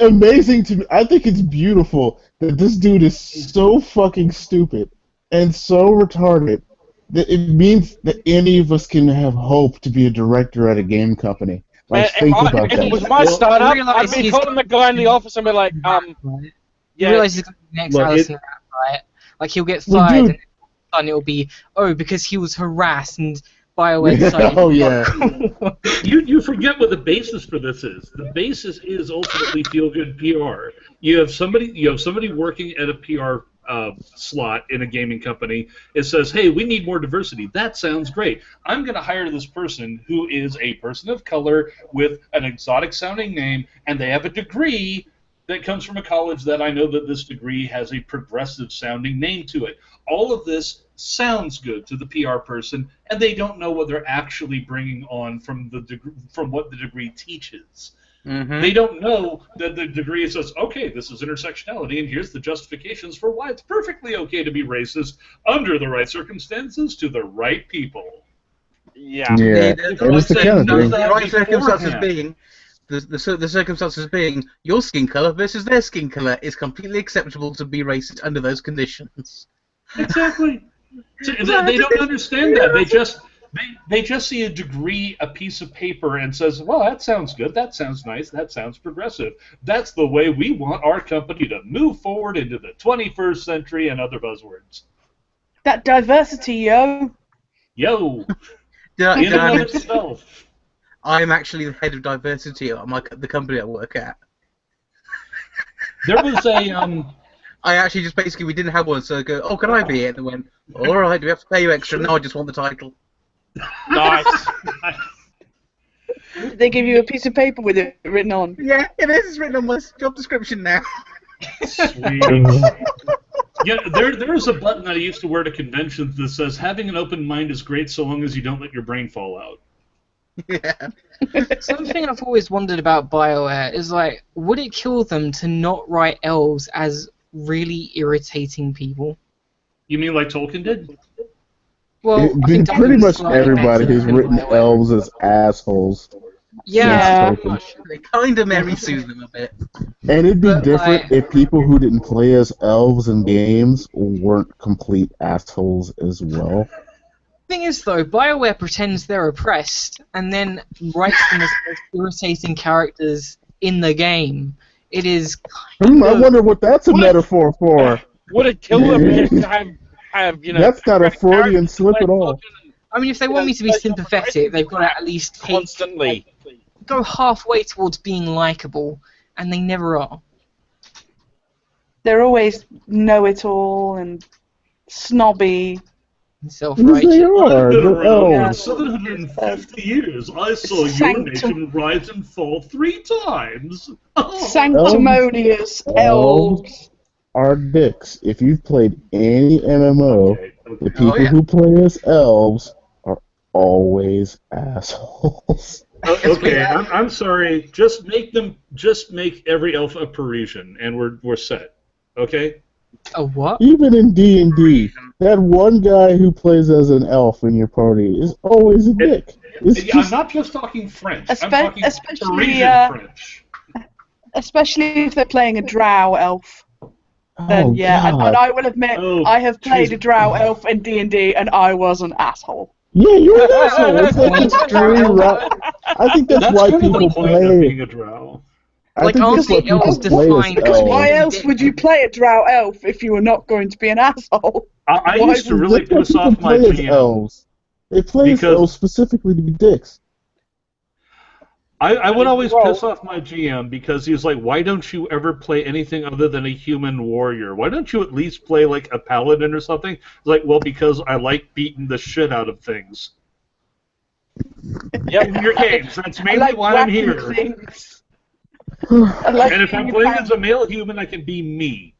amazing to me. I think it's beautiful that this dude is so fucking stupid and so retarded that it means that any of us can have hope to be a director at a game company. Like, think about that. If it was my startup, I'd be calling the guy in the office and be like, You realise he's going to be the next Alison Rapp, right? Like, he'll get fired, and then it'll be, because he was harassed, and BioWare decided... Oh, yeah. You forget what the basis for this is. The basis is ultimately feel-good PR. You have somebody working at a PR slot in a gaming company. It says, hey, we need more diversity. That sounds great. I'm going to hire this person who is a person of color with an exotic-sounding name, and they have a degree that comes from a college that I know that this degree has a progressive-sounding name to it. All of this sounds good to the PR person, and they don't know what they're actually bringing on from what the degree teaches. Mm-hmm. They don't know that the degree says, okay, this is intersectionality, and here's the justifications for why it's perfectly okay to be racist under the right circumstances to the right people. Yeah. The right circumstances being, the circumstances being, your skin color versus their skin color is completely acceptable to be racist under those conditions. Exactly. They don't understand that. They just see a degree, a piece of paper, and says, well, that sounds good, that sounds nice, that sounds progressive. That's the way we want our company to move forward into the 21st century and other buzzwords. That diversity, yo. Yo. In and of itself. I'm actually the head of diversity at the company I work at. There was a... I actually just basically, we didn't have one, so I go, oh, can I be it? And they went, all right, do we have to pay you extra? No, I just want the title. Nice. They give you a piece of paper with it written on. Yeah, it is. It's written on my job description now. Sweet. Yeah, there's a button that I used to wear to conventions that says, having an open mind is great so long as you don't let your brain fall out. Yeah. Something I've always wondered about BioWare is, like, would it kill them to not write elves as really irritating people? You mean like Tolkien did? Well, I think pretty much everybody who's written elves as assholes. Yeah. They kind of Mary Sue them a bit. And it'd be different if people who didn't play as elves in games weren't complete assholes as well. The thing is, though, BioWare pretends they're oppressed and then writes them as irritating characters in the game. It is kind I wonder what that's a metaphor for. Would it kill them to have That's not a Freudian slip at all. I mean, if they want me to be sympathetic, they've got to at least constantly go halfway towards being likable, and they never are. They're always know-it-all and snobby. Self-righteous. They are. They're elves. 750 years. I saw your nation rise and fall 3 times. Sanctimonious elves. Are dicks. If you've played any MMO, the people who play as elves are always assholes. Okay, I'm sorry. Just make every elf a Parisian, and we're set. Okay. A what? Even in D&D, that one guy who plays as an elf in your party is always a dick. I'm not just talking French. I'm talking Parisian French. Especially if they're playing a drow elf. then yeah. And I will admit, I have played jeez. a drow elf in D&D, and I was an asshole. Yeah, you're an asshole. It's like Point, it's drow very elf. right. I think that's why kind of people the point of play. being a drow. I Like, think aren't that's why the people elves play defined? as Because elves. why else would you play a drow elf if you were not going to be an asshole? I Why used to really That's why piss people off my play as GM. elves. They play as Because- elves specifically to be dicks. I would always piss off my GM because he was like, why don't you ever play anything other than a human warrior? Why don't you at least play like a paladin or something? It's like, well, because I like beating the shit out of things. Yep. In your games, that's I mainly like why I'm whacking here. things. I like And if I'm being playing a as a male human, I can be me.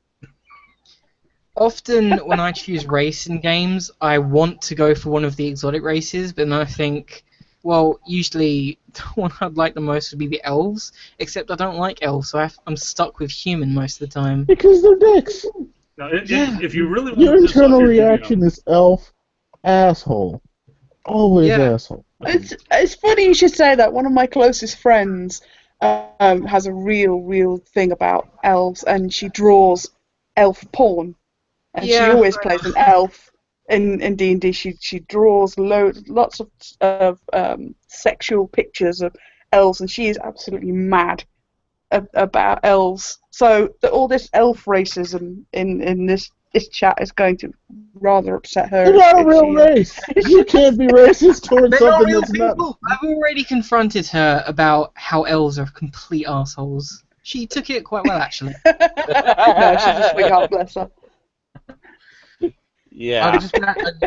Often, when I choose race in games, I want to go for one of the exotic races, but then I think, well, usually the one I'd like the most would be the elves, except I don't like elves, so I'm stuck with human most of the time. Because they're dicks. Now, Yeah. if you really want Your to piss off internal your reaction GM, is elf, asshole. Always Yeah. asshole. It's funny you should say that. One of my closest friends has a real thing about elves, and she draws elf porn, and she Yeah. always plays an elf in D&D. She draws lots of sexual pictures of elves, and she is absolutely mad about elves. So all this elf racism in this chat is going to rather upset her. They're not a if real she- race. You can't be racist towards They're not something real that's not. people! I've already confronted her about how elves are complete assholes. She took it quite well, actually. No, she's a sweetheart, bless her. Yeah.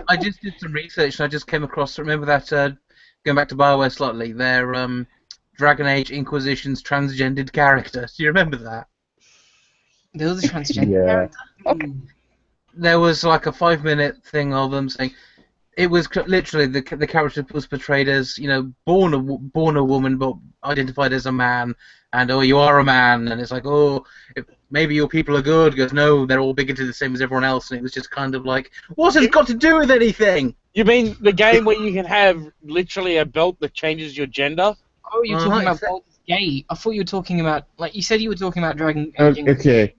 I just did some research and I just came across. Remember that going back to BioWare slightly, their Dragon Age Inquisition's transgendered character. Do you remember that? There was a transgender Yeah. character. Okay. There was like a 5-minute thing of them saying it was literally the character was portrayed as, you know, born a woman but identified as a man, and oh, you are a man, and it's like, oh, maybe your people are good. Because no, they're all bigoted the same as everyone else, and it was just kind of like, what has it got to do with anything? You mean the game where you can have literally a belt that changes your gender? Oh, you're talking about exactly. Baldur's Gate. I thought you were talking about, like, you said you were talking about Dragon Age. Okay.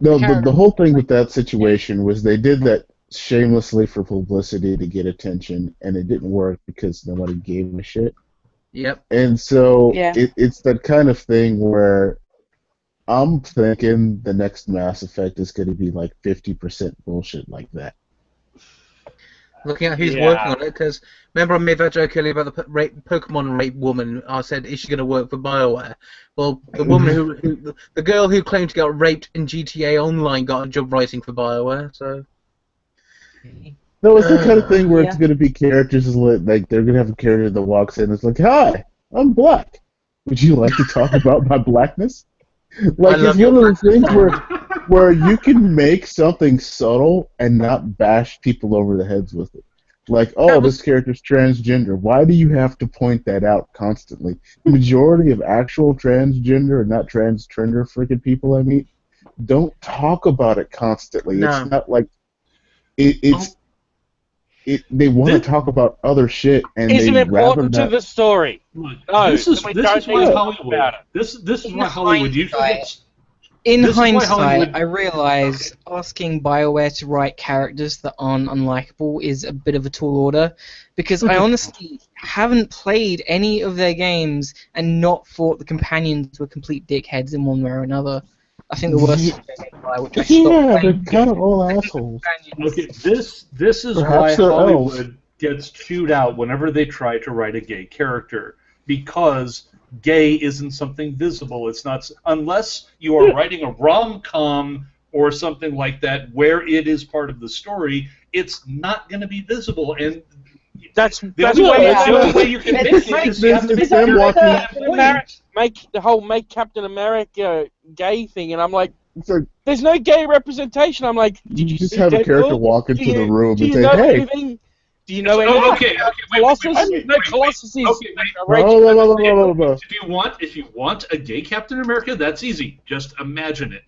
No, the whole thing with that situation was they did that shamelessly for publicity to get attention, and it didn't work because nobody gave a shit. Yep. And so Yeah. it's that kind of thing where I'm thinking the next Mass Effect is going to be like 50% bullshit like that. Looking at who's Yeah. working on it, because remember I made that joke earlier about the Pokemon rape woman. I said, is she going to work for BioWare? Well, the woman the girl who claimed to get raped in GTA Online got a job writing for BioWare. So No, it's the kind of thing where it's Yeah. going to be characters like they're going to have a character that walks in and it's like, "Hi, I'm black. Would you like to talk about my blackness?" Like, love it's your one of those things where you can make something subtle and not bash people over the heads with it. Like, oh, this character's transgender. Why do you have to point that out constantly? The majority of actual transgender and not transgender freaking people I meet don't talk about it constantly. No. It's not like they want to talk about other shit and Isn't they important rather to not. the story. Look, No, this is we don't why need to talk Hollywood. about it. This is In why Hollywood usually hindsight- gets. In This is why hindsight, Hollywood- I realise asking BioWare to write characters that aren't unlikable is a bit of a tall order, because I honestly haven't played any of their games and not thought the companions were complete dickheads in one way or another. I think the worst which I stopped Yeah, they're playing kind of all assholes. companions. Okay, this is Perhaps why they're Hollywood gets chewed out whenever they try to write a gay character, because gay isn't something visible. It's not unless you are writing a rom-com or something like that where it is part of the story. It's not going to be visible, and That's the only way you can make it is you have to It's them make the whole make Captain America gay thing, and I'm like, It's like, there's no gay representation. I'm like, did you just see have a Deadpool? character walk into the room Do and you say, know "Hey." anything? Do you know anything? Okay, wait, Colossus? wait. No, Colossus is Okay, wait. a raging Blah, blah, blah, blah, blah, blah. If you want a gay Captain America, that's easy. Just imagine it.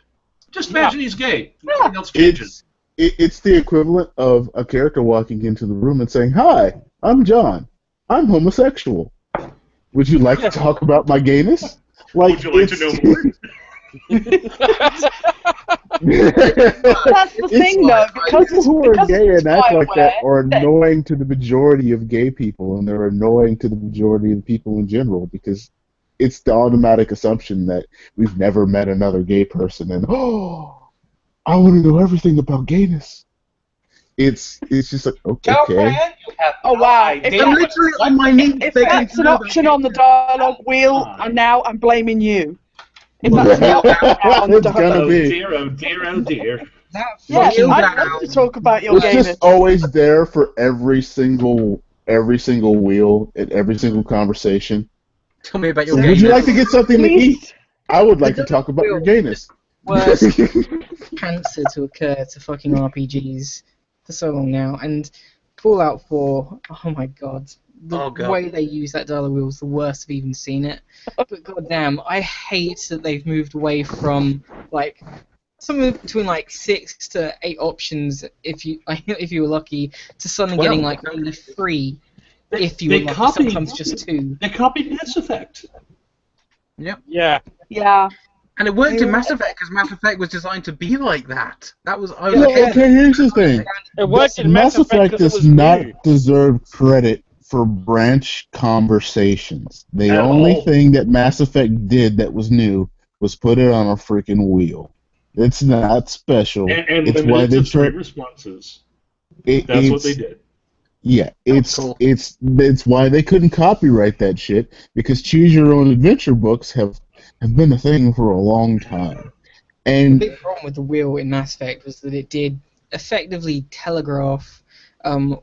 Just imagine he's gay. Nothing else changes. It's the equivalent of a character walking into the room and saying, "Hi, I'm John. I'm homosexual. Would you like to talk about my gayness?" Like, Would you like to know more? That's the thing, though, because people who are because gay it's and act like that Bioware, are annoying to the majority of gay people, and they're annoying to the majority of people in general because it's the automatic assumption that we've never met another gay person, and I want to know everything about gayness. It's just like okay. Girlfriend, you have Oh no wow! idea I'm what literally it's on my knees If begging that's to an know about option on the dialogue wheel, and now I'm blaming you. If that's the option now on the It's gonna dialogue, Oh be. dear, oh dear, oh dear. That yes, fucking I'd love to talk about your It's gayness. just always there for every single wheel and every single conversation. Tell me about your So gayness. would you like to get something to eat? Please. I would like to talk about your gayness. worst cancer to occur to fucking RPGs for so long now. And Fallout 4, oh my god. The way they use that dialogue wheel is the worst I've even seen it. But goddamn, I hate that they've moved away from like somewhere between like 6 to 8 options if you if you were lucky to suddenly getting like only 3 if you were lucky. Sometimes just 2. They copied Mass Effect. Yep. Yeah. Yeah. And it worked in Mass Effect because Mass Effect was designed to be like that. That was I was No, okay. okay, here's the thing. It worked in Mass Effect 'cause it does was not new. deserve credit for branch conversations. The At only all. thing that Mass Effect did that was new was put it on a freaking wheel. It's not special. And it's why limited they to 3 try. responses. That's what they did. Yeah, it's cool. it's why they couldn't copyright that shit because choose your own adventure books have been a thing for a long time. The And big problem with the wheel in Mass Effect was that it did effectively telegraph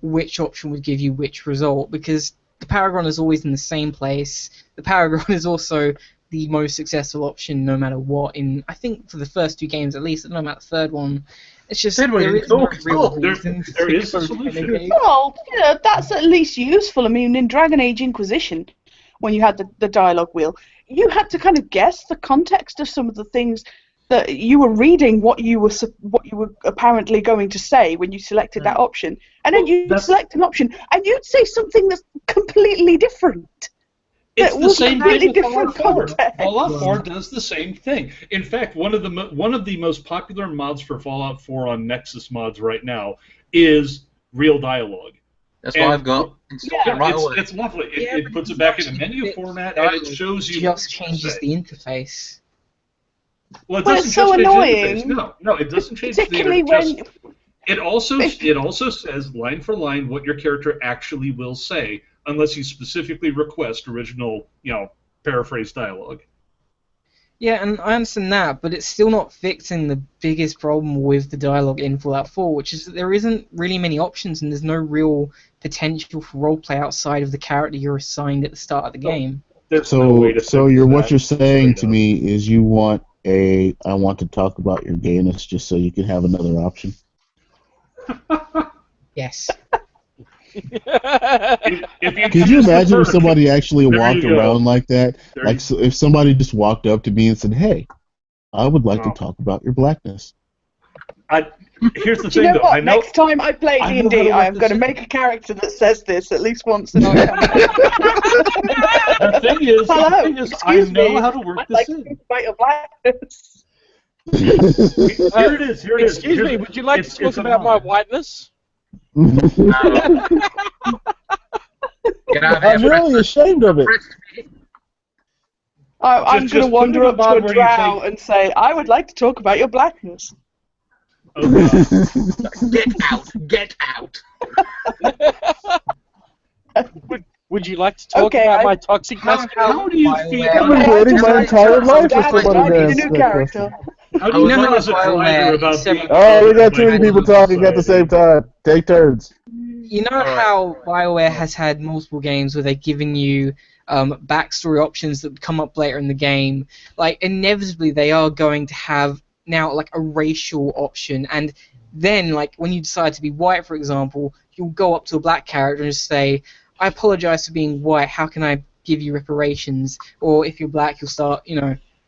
which option would give you which result, because the Paragon is always in the same place. The Paragon is also the most successful option no matter what, in I think for the first 2 games at least, I don't know about the third one. It's just there is no real reason there to is go a solution. renegade. Well, you know, that's at least useful. I mean, in Dragon Age Inquisition, when you had the dialogue wheel, you had to kind of guess the context of some of the things that you were reading, what you were apparently going to say when you selected that option, and then you select an option, and you'd say something that's completely different. It's the same thing with different Fallout 4. context. Fallout 4 does the same thing. In fact, one of the most popular mods for Fallout 4 on Nexus Mods right now is real dialogue. That's what I've got. It's lovely. It puts it back in a menu format and it shows you. It just changes the interface. Well, it But doesn't it's so just change annoying. the interface. No, it doesn't change the Particularly interface. when It also says line for line what your character actually will say, unless you specifically request original, paraphrase dialogue. Yeah, and I understand that, but it's still not fixing the biggest problem with the dialogue in Fallout 4, which is that there isn't really many options and there's no real potential for roleplay outside of the character you're assigned at the start of the game. What you're saying to me is you want I want to talk about your gayness just so you can have another option. Yes. Could you imagine if somebody actually walked around like that? Like, so if somebody just walked up to me and said, "Hey, I would like to talk about your blackness." Here's the Do thing, you know though. what? Next time I play D&D, I am going to make a character that says this at least once in our campaign. The thing is, I know how to work this in. About your blackness. Here it is. Excuse me, would you like to talk about my whiteness? I'm really ashamed of it. I'm going to wander up to a drow and say, I would like to talk about your blackness. Oh, God. Get out! Would you like to talk about my toxic masculinity? How do you feel? I've been waiting my entire life for somebody to I need a ask new that character. question. How do you feel as a driver about being... Oh, we got too many people talking at the same time. Take turns. You know how BioWare has had multiple games where they're giving you backstory options that come up later in the game? Like, inevitably, they are going to have now, like, a racial option, and then, like, when you decide to be white, for example, you'll go up to a black character and just say, I apologize for being white, how can I give you reparations? Or if you're black, you'll start,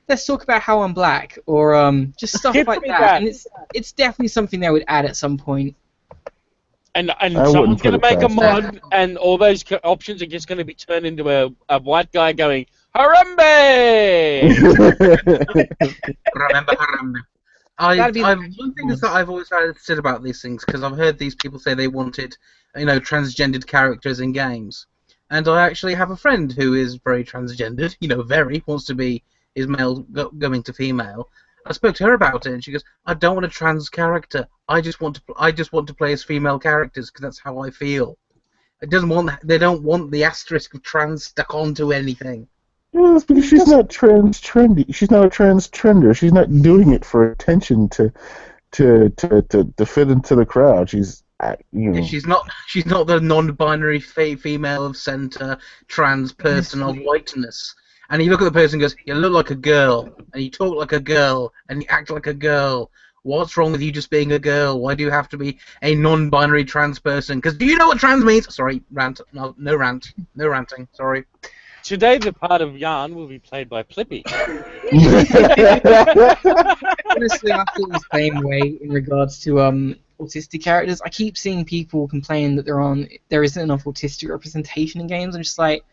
let's talk about how I'm black, or just stuff like that. And it's definitely something they would add at some point. And someone's going to make a mod, and all those options are just going to be turned into a white guy going, Harambe! Remember Harambe. One thing is that I've always said about these things, because I've heard these people say they wanted, transgendered characters in games. And I actually have a friend who is very transgendered, wants to be is male going to female. I spoke to her about it, and she goes, "I don't want a trans character. I just want to play as female characters because that's how I feel. They don't want the asterisk of trans stuck onto anything." Well, it's because she's not trendy. She's not a trans trender. She's not doing it for attention to fit into the crowd. She's She's not the non-binary female of center trans person of whiteness. And you look at the person and goes, "You look like a girl, and you talk like a girl, and you act like a girl. What's wrong with you just being a girl? Why do you have to be a non-binary trans person? Because do you know what trans means?" Sorry, rant. No ranting. Sorry. Today, the part of Yarn will be played by Plippy. Honestly, I feel the same way in regards to autistic characters. I keep seeing people complain that there isn't enough autistic representation in games. I'm just like,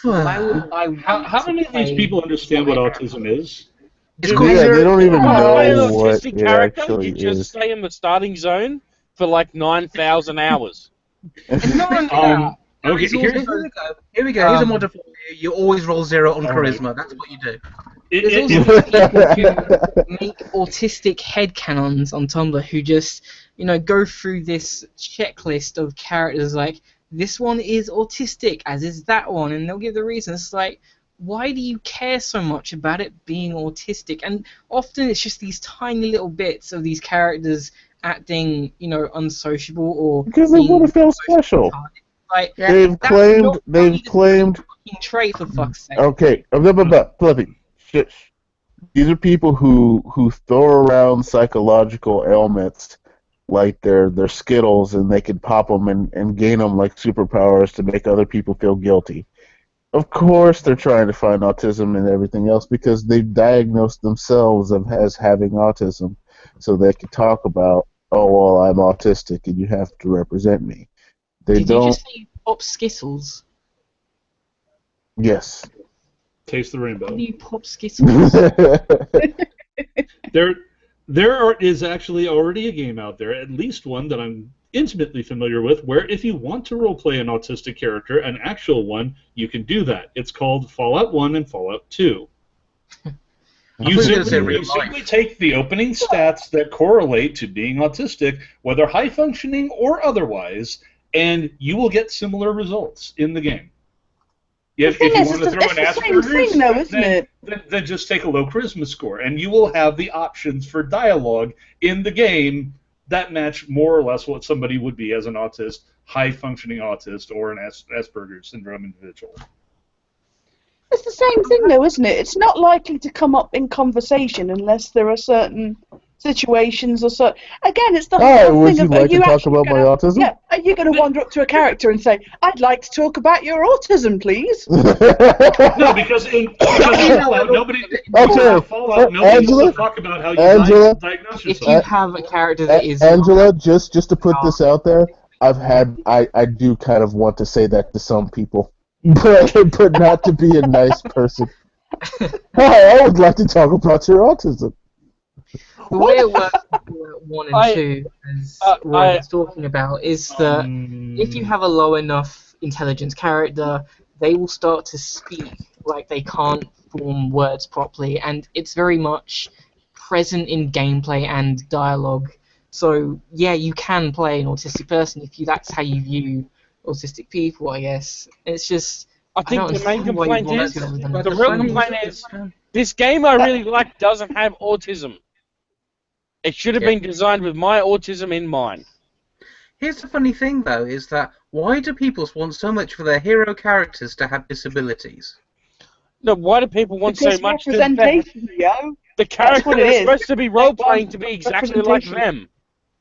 why would I? How many of these people understand what autism is? they don't even know what it actually you just is. stay in the starting zone for like 9,000 hours. And not only that, Okay, Here we go. Here's a modifier. You always roll 0 on charisma. That's what you do. there's also people who make autistic headcanons on Tumblr who just, go through this checklist of characters like, this one is autistic, as is that one, and they'll give the reasons. It's like, why do you care so much about it being autistic? And often it's just these tiny little bits of these characters acting, unsociable or Because they want to feel special. Like, They've claimed. Trait, for fuck's sake. Okay, Fluffy. Shush. These are people who throw around psychological ailments like they're Skittles, and they can pop them and gain them like superpowers to make other people feel guilty. Of course, they're trying to find autism and everything else because they've diagnosed themselves as having autism, so they can talk about, "Oh, well, I'm autistic, and you have to represent me." Did you just say pop Skittles? Yes. Taste the rainbow. How do you pop Skittles? There is actually already a game out there, at least one that I'm intimately familiar with, where if you want to roleplay an autistic character, an actual one, you can do that. It's called Fallout 1 and Fallout 2. You simply take the opening stats that correlate to being autistic, whether high-functioning or otherwise, and you will get similar results in the game. If you want to throw an Asperger's, then just take a low charisma score, and you will have the options for dialogue in the game that match more or less what somebody would be as an autist, high-functioning autist, or an Asperger's syndrome individual. It's the same thing, though, isn't it? It's not likely to come up in conversation unless there are certain situations or so. Again, it's the whole thing of, would you like to talk about my autism? Yeah, are you going to wander up to a character and say, "I'd like to talk about your autism, please"? No, because in Fallout, nobody gives a fuck about how you diagnose yourself. If you have a character that is Angela, just to put this out there, I do kind of want to say that to some people, but not to be a nice person. Hi, I would like to talk about your autism. The way it works with 1 and 2, as Roy was talking about, is that if you have a low enough intelligence character, they will start to speak like they can't form words properly, and it's very much present in gameplay and dialogue. So, yeah, you can play an autistic person if that's how you view autistic people, I guess. It's just... I think the main complaint is this game I really like doesn't have autism. It should have been designed with my autism in mind. Here's the funny thing, though, is that why do people want so much for their hero characters to have disabilities? No, why do people want so much representation, the character is supposed to be role-playing to be exactly like them.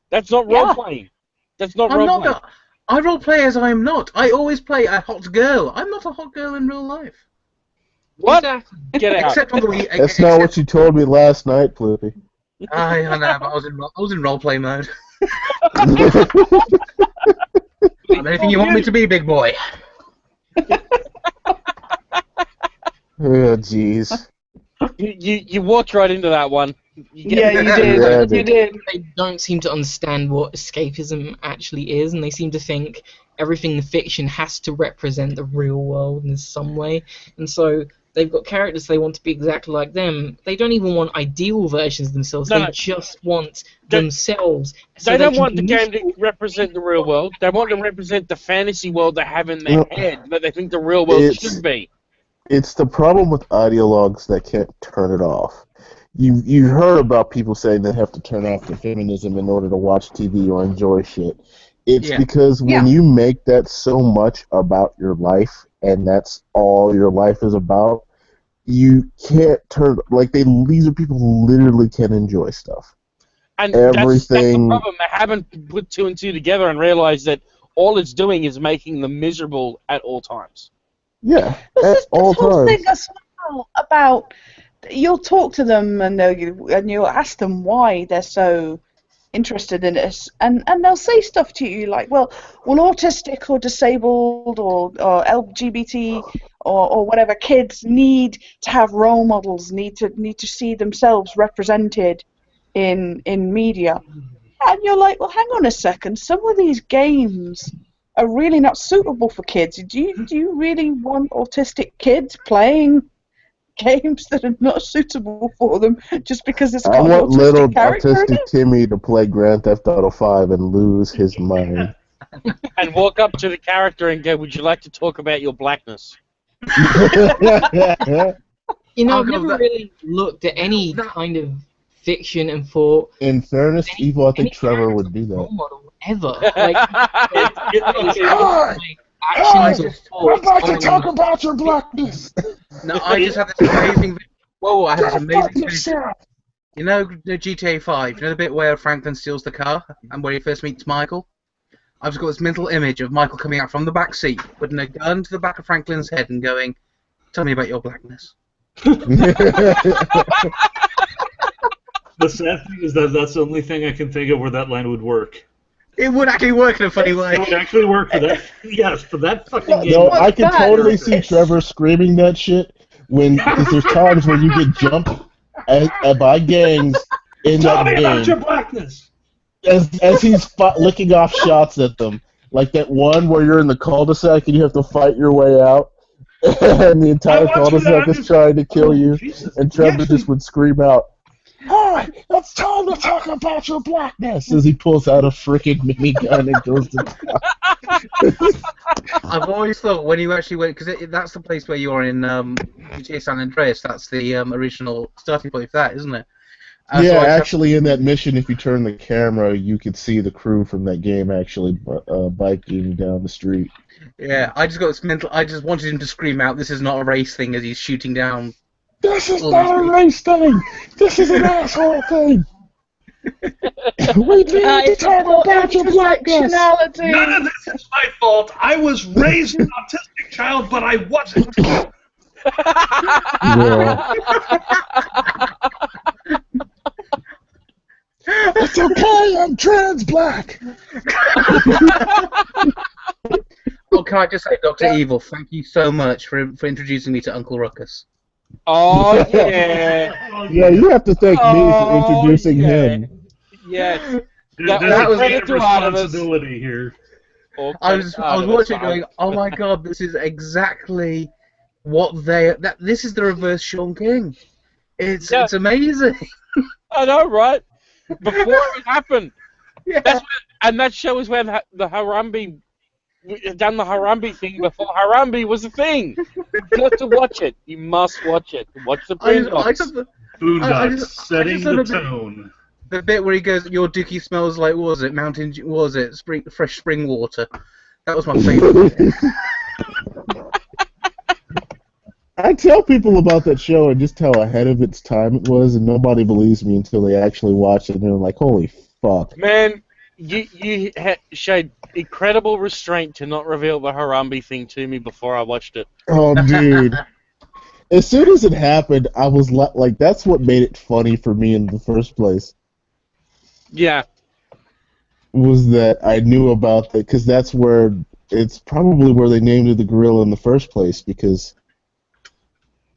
That's not role-playing. That's not role-playing. I role-play as I am not. I always play a hot girl. I'm not a hot girl in real life. What? Get out. Except on the Wii. That's not what you told me last night, Flippy. I know, but I was in roleplay mode. I'm anything you want me to be, big boy. Oh, jeez. You walked right into that one. Yeah, you Yeah, did. You did. They don't seem to understand what escapism actually is, and they seem to think everything in fiction has to represent the real world in some way. And so they've got characters they want to be exactly like them. They don't even want ideal versions of themselves. No, they no. just want They- themselves. So They don't can want the be game to represent the real world. They want to represent the fantasy world they have in their No. head that they think the real world should be. It's the problem with ideologues that can't turn it off. You heard about people saying they have to turn off their feminism in order to watch TV or enjoy shit. It's because when you make that so much about your life and that's all your life is about, you can't turn these are people who literally can enjoy stuff. And Everything. that's the problem. They haven't put two and two together and realized that all it's doing is making them miserable at all times. Yeah, This all whole times. thing as well about you'll talk to them and you'll ask them why they're so interested in this, and they'll say stuff to you like, well, autistic or disabled or LGBT or whatever kids need to have role models, need to see themselves represented in media, and you're like, well, hang on a second, some of these games are really not suitable for kids. Do you really want autistic kids playing games that are not suitable for them just because it's got I an want little autistic character in autistic it? Timmy to play Grand Theft Auto 5 and lose his mind. And walk up to the character and go, would you like to talk about your blackness? You know, I've never really looked at any kind of fiction and thought. In fairness, Evil, I think Trevor would do that. Role model ever. Like, I'd like to talk about your blackness. No, I just had this amazing. Whoa! I had this amazing. You know the GTA 5. You know the bit where Franklin steals the car and where he first meets Michael. I've just got this mental image of Michael coming out from the back seat, putting a gun to the back of Franklin's head and going, "Tell me about your blackness." The sad thing is that that's the only thing I can think of where that line would work. It would actually work in a funny way. It would actually work for that. Yes, for that fucking game. No, I can totally see Trevor screaming that shit because there's times when you get jumped by gangs in Tell that me game. about your blackness. As he's licking off shots at them, like that one where you're in the cul-de-sac and you have to fight your way out, and the entire cul-de-sac is trying to kill you, and Trevor just would scream out, "Hi, it's time to talk about your blackness!" as he pulls out a freaking minigun and goes to town. I've always thought when you actually went, because that's the place where you are in GTA San Andreas. That's the original starting point for that, isn't it? Yeah, actually, in that mission, if you turn the camera, you could see the crew from that game actually biking down the street. Yeah, I just got this mental. I just wanted him to scream out, "This is not a race thing," as he's shooting down. This is not a race thing. This is an asshole thing. We need to talk about your blackness. None of this is my fault. I was raised an autistic child, but I wasn't. Yeah. It's okay, I'm trans black. Well, can I just say, Dr. Evil, thank you so much for introducing me to Uncle Ruckus. Oh, yeah. Yeah, you have to thank me for introducing him. Yes. That was a credit to Artemis. responsibility here. I was watching it going, oh my god, this is exactly what this is the reverse Sean King. It's amazing. I know, right? Before it happened. Yeah. And that show is where the Harambe done the Harambe thing before Harambe was a thing. You've got to watch it. You must watch it. Watch the Boondocks. Boondocks, setting the tone. The bit where he goes, "Your dookie smells like fresh spring water." That was my favorite. I tell people about that show and just how ahead of its time it was, and nobody believes me until they actually watch it, and they're like, "Holy fuck!" Man, you showed incredible restraint to not reveal the Harambe thing to me before I watched it. Oh, dude. As soon as it happened, I was like, that's what made it funny for me in the first place. Yeah. Was that I knew about that, because that's where, it's probably where they named it the gorilla in the first place, because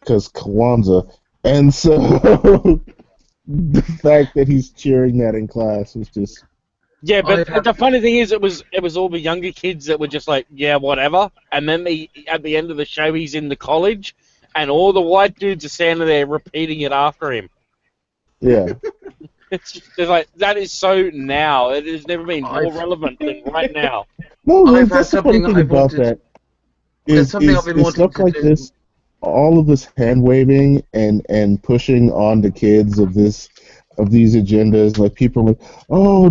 because Kwanzaa, and so the fact that he's cheering that in class was just. Yeah, but the funny thing is, it was all the younger kids that were just like, yeah, whatever. And then at the end of the show, he's in the college, and all the white dudes are standing there repeating it after him. Yeah. It's like, that is so now. It has never been more relevant than right now. No, that's the funny thing about that. Is stuff like this, all of this hand waving and pushing on the kids of these agendas, like people are like, oh,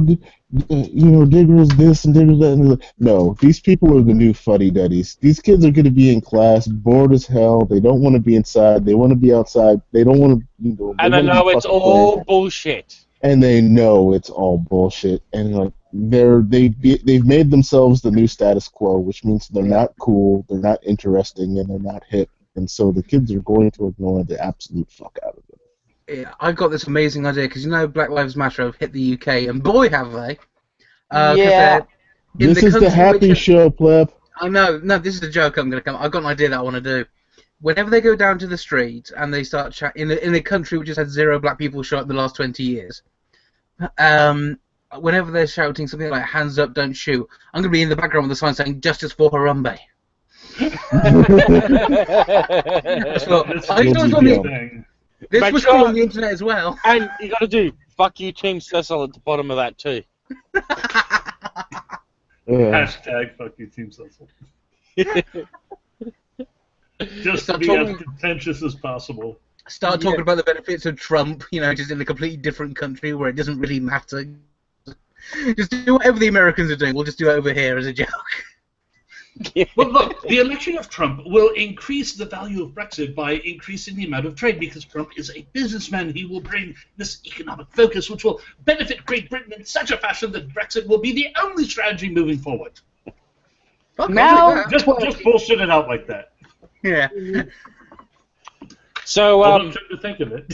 Digger's this and Digger's that. And no, these people are the new fuddy-duddies. These kids are going to be in class, bored as hell. They don't want to be inside. They want to be outside. They don't want to. And they know it's all bullshit. And they know it's all bullshit. And like they've made themselves the new status quo, which means they're not cool, they're not interesting, and they're not hip. And so the kids are going to ignore the absolute fuck out of them. Yeah, I've got this amazing idea because Black Lives Matter have hit the UK, and boy have they! Yeah. This is the happy show, pleb. I know. No, this is a joke. I've got an idea that I want to do. Whenever they go down to the street and they start in a country which has had 0 black people shot in the last 20 years, whenever they're shouting something like "Hands up, don't shoot," I'm going to be in the background with a sign saying "Justice for Harambe." This was cool on the internet as well. And you got to do "fuck you, Team Cecil" at the bottom of that too. Hashtag "fuck you, Team Cecil." Just to be as contentious as possible. Start talking about the benefits of Trump, just in a completely different country where it doesn't really matter. Just do whatever the Americans are doing. We'll just do it over here as a joke. Well, look, the election of Trump will increase the value of Brexit by increasing the amount of trade because Trump is a businessman. He will bring this economic focus, which will benefit Great Britain in such a fashion that Brexit will be the only strategy moving forward. Now, just bullshit it out like that. Yeah. So, I'm trying to think of it.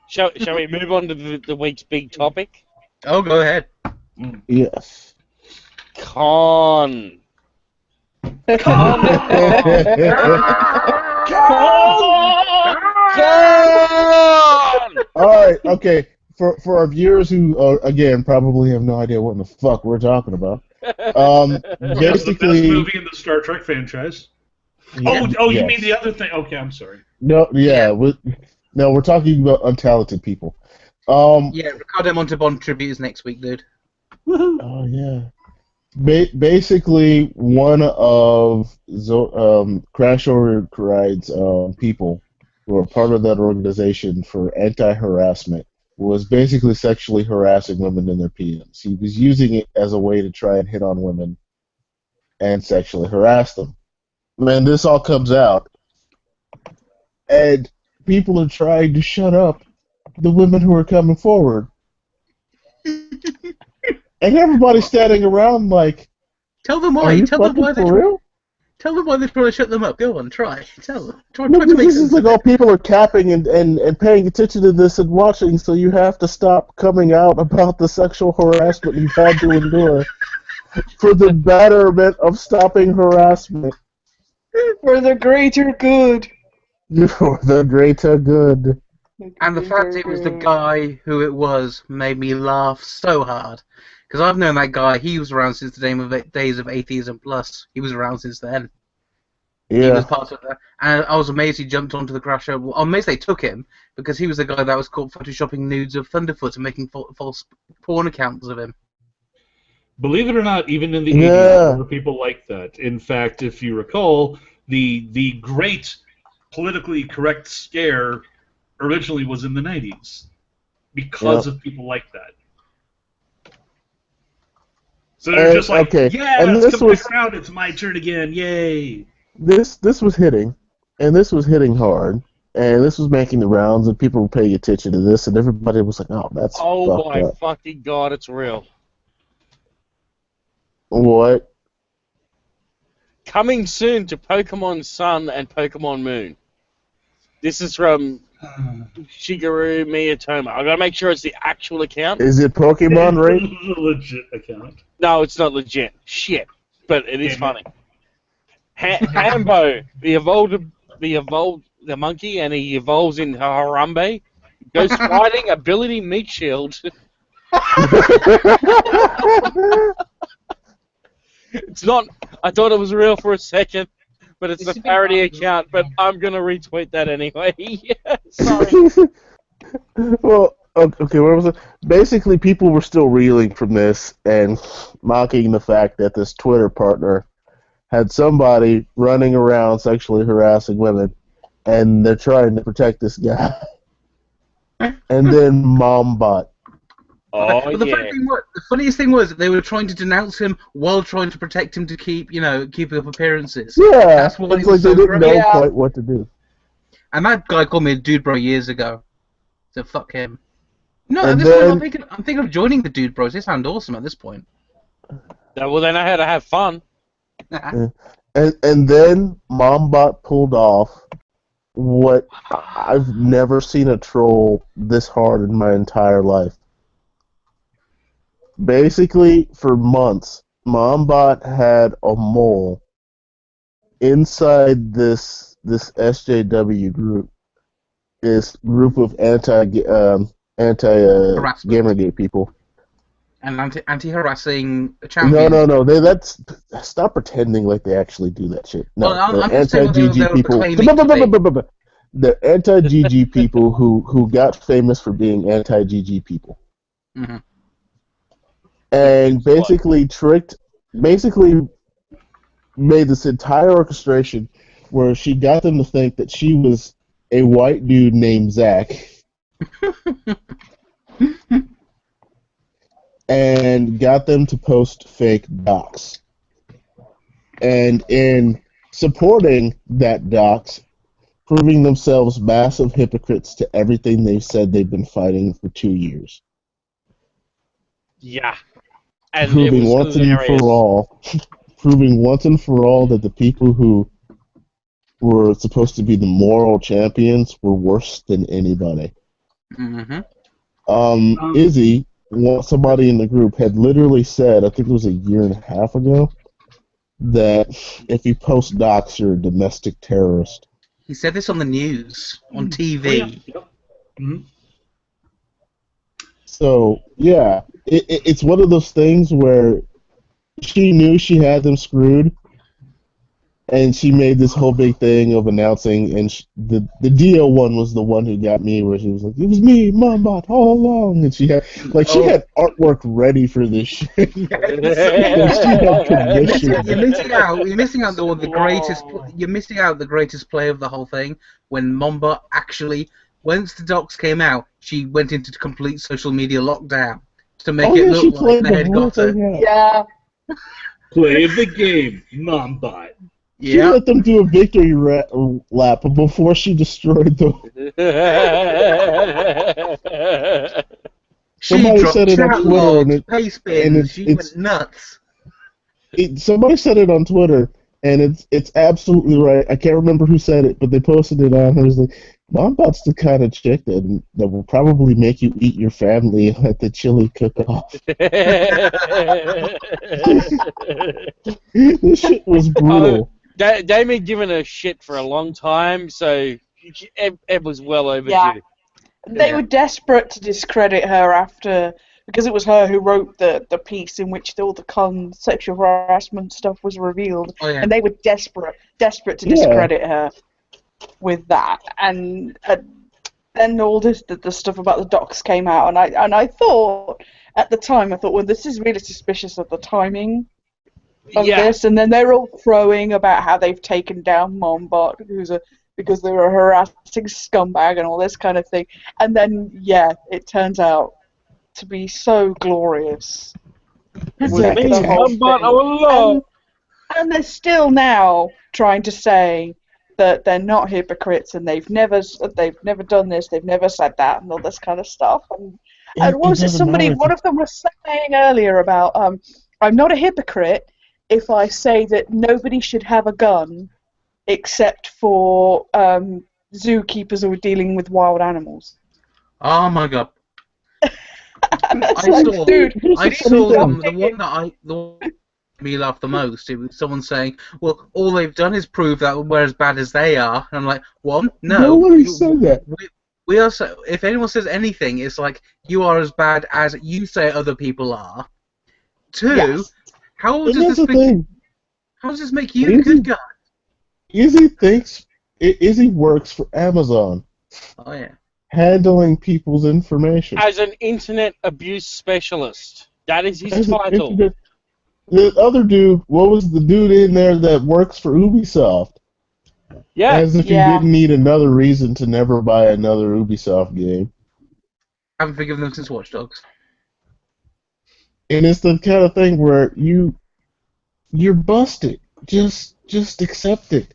Shall we move on to the week's big topic? Oh, go ahead. Yes. Con. Alright, okay. For our viewers who, again, probably have no idea what in the fuck we're talking about. Basically, the best movie in the Star Trek franchise. Yeah, you mean the other thing? Okay, I'm sorry. No, we're talking about untalented people. Ricardo Montalban tribute is next week, dude. Oh yeah. Basically, one of Crash Override's people who are part of that organization for anti-harassment was basically sexually harassing women in their PMs. He was using it as a way to try and hit on women and sexually harass them. Man, this all comes out, and people are trying to shut up the women who are coming forward. And everybody's standing around like, tell them why. Tell them why they're trying to shut them up. Go on, try. Tell them. Try to make this is like, people are capping and paying attention to this and watching, so you have to stop coming out about the sexual harassment you've had to endure for the betterment of stopping harassment. For the greater good. For the greater good. And the fact it was the guy who it was made me laugh so hard. Because I've known that guy. He was around since the days of Atheism Plus. He was around since then. Yeah. He was part of that. And I was amazed he jumped onto the crash show. I'm amazed they took him, because he was the guy that was caught photoshopping nudes of Thunderfoot and making false porn accounts of him. Believe it or not, even in the 80s, there were people like that. In fact, if you recall, the great politically correct scare originally was in the 90s because of people like that. So they're just like, yeah, and let's come back around. It's my turn again. Yay! This was hitting, and this was hitting hard, and this was making the rounds, and people were paying attention to this, and everybody was like, "Oh, that's fucked up." Fucking god, it's real." What? Coming soon to Pokemon Sun and Pokemon Moon. This is from Shigeru Miyamoto. I gotta make sure it's the actual account. Is it Pokemon Ray? It's a legit account. No, it's not legit. Shit. But it is funny. Harambe, the evolved the monkey, and he evolves into Harambe. Ghost fighting ability meat shield. It's not. I thought it was real for a second, but it's a parody account. But I'm gonna retweet that anyway. Sorry. Well, okay, where was it? Basically, people were still reeling from this and mocking the fact that this Twitter partner had somebody running around sexually harassing women, and they're trying to protect this guy. And then MomBot. Oh, but the funniest thing was that they were trying to denounce him while trying to protect him to keep up appearances. Yeah, that's what it's like they didn't know quite what to do. And that guy called me a dude bro years ago, so fuck him. No, And at this point I'm thinking of joining the dude bros. They sound awesome at this point. Well, they know how to have fun. And then MomBot pulled off what I've never seen a troll this hard in my entire life. Basically, for months, MomBot had a mole inside this SJW group, this group of anti-Gamergate people. And anti-harassing champions. No. Stop pretending like they actually do that shit. No, well, I'm anti-GG people. The anti-GG people who got famous for being anti-GG people. Mm-hmm. And basically made this entire orchestration where she got them to think that she was a white dude named Zach. And got them to post fake docs. And in supporting that docs, proving themselves massive hypocrites to everything they've said they've been fighting for 2 years. Yeah. And proving once and for all that the people who were supposed to be the moral champions were worse than anybody. Mm-hmm. Izzy, somebody in the group, had literally said, I think it was a year and a half ago, that if you post docs, you're a domestic terrorist. He said this on the news, on TV. Oh, yeah. Yep. Mm-hmm. So, yeah, it's one of those things where she knew she had them screwed, and she made this whole big thing of announcing, and the DO one was the one who got me, where she was like, it was me, MomBot, all along, and she had artwork ready for this shit. She had permission. You're missing out you're missing out the greatest play of the whole thing, when MomBot actually, once the docs came out, she went into complete social media lockdown to make it look like they had got it. Yeah. Play the game, MomBot. She let them do a victory lap before she destroyed them. Somebody said it on Twitter, and she went nuts. Somebody said it on Twitter, and it's absolutely right. I can't remember who said it, but they posted it on her. It was like, MomBot's the kind of chick that will probably make you eat your family at the chili cook-off. This shit was brutal. They've been giving her shit for a long time, so it was well overdue. Yeah. They were desperate to discredit her after, because it was her who wrote the piece in which all the sexual harassment stuff was revealed, and they were desperate to discredit her with that. And then all the stuff about the docs came out, and I thought at the time, well, this is really suspicious of the timing of this, and then they're all crowing about how they've taken down MomBot because they were a harassing scumbag and all this kind of thing, and then it turns out to be so glorious. And they're still now trying to say that they're not hypocrites and they've never done this, they've never said that, and all this kind of stuff. And what was it? One of them was saying earlier about I'm not a hypocrite if I say that nobody should have a gun except for zookeepers who are dealing with wild animals. Oh my god. I saw the me laugh the most. It was someone saying, "Well, all they've done is prove that we're as bad as they are." And I'm like, "One, no. Nobody said that. We are. So, if anyone says anything, it's like you are as bad as you say other people are. Two, Yes. how And does that's this the make? thing. How does this make you the good guy? Izzy works for Amazon, Oh yeah. handling people's information. As an internet abuse specialist. That is his As an title. internet- The other dude, what was the dude in there that works for Ubisoft? Yeah. As if Yeah. you didn't need another reason to never buy another Ubisoft game. I haven't forgiven them since Watch Dogs. And it's the kind of thing where you're busted. Just accept it.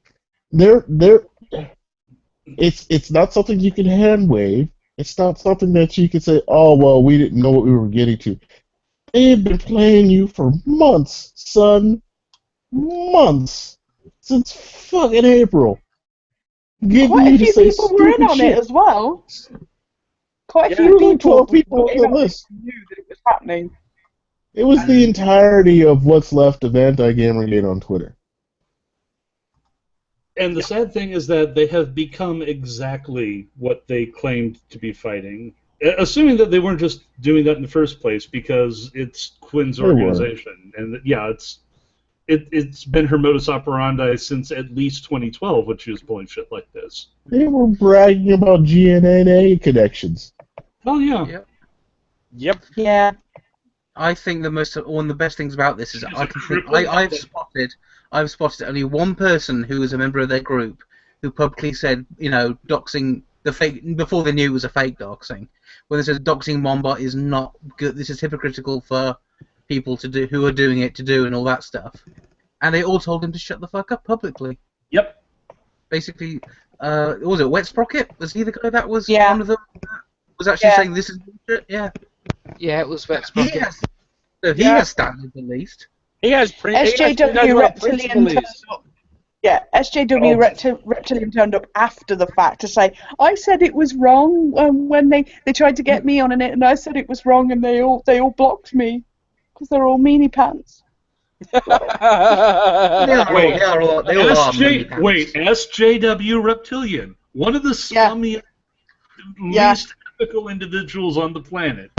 It's not something you can hand wave. It's not something that you can say, "Oh well, we didn't know what we were getting to." They've been playing you for months, son. Months. Since fucking April. Giving Quite you a to few say people were in stupid on shit. it as well. Quite a Yeah. few There were like people 12 people were on in the on it list. and knew that it was happening. It was the entirety of what's left of Anti-Gamergate on Twitter. And the sad thing is that they have become exactly what they claimed to be fighting. Assuming that they weren't just doing that in the first place, because it's Quinn's They were. organization. And yeah, it's been her modus operandi since at least 2012 when she was pulling shit like this. They were bragging about GNNA connections. Oh, yeah. Yep. Yep. Yeah. I think one of the best things about this is She's I a can think crippling I've spotted only one person who was a member of their group who publicly said, doxing the fake before they knew it was a fake doxing. When they said doxing Mombot is not good, this is hypocritical for people to do who are doing it to do and all that stuff. And they all told him to shut the fuck up publicly. Yep. Basically, what was it Wet Sprocket? Was he the guy that was Yeah. one of them? Was actually Yeah. saying this is bullshit? Yeah. Yeah, it was Wet He Sprocket. has, so he Yeah. has standards at least. He has SJW Reptilian turned up. Yeah, SJW Reptilian turned up after the fact to say, I said it was wrong when they tried to get me on it, and I said it was wrong, and they all blocked me because they're all meanie pants. They all are meanie pants. SJW Reptilian, one of the scummiest, least ethical individuals on the planet.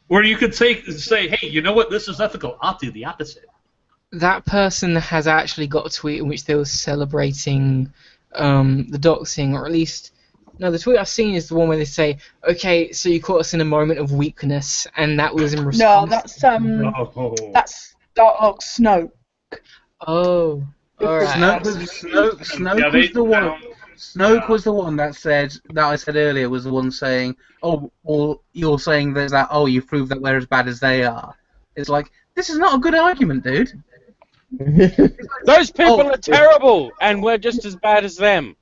Or you could say, hey, you know what? This is ethical. I'll do the opposite. That person has actually got a tweet in which they were celebrating the doxing, or at least, no, the tweet I've seen is the one where they say, "Okay, so you caught us in a moment of weakness," and that was in response. No, that's Dark Snoke. Oh, all right. Snoke was the one. Snoke was the one that I said earlier was the one saying, "Oh, well, you're saying there's that. Oh, you've proved that we're as bad as they are." It's like, this is not a good argument, dude. Those people are terrible, and we're just as bad as them.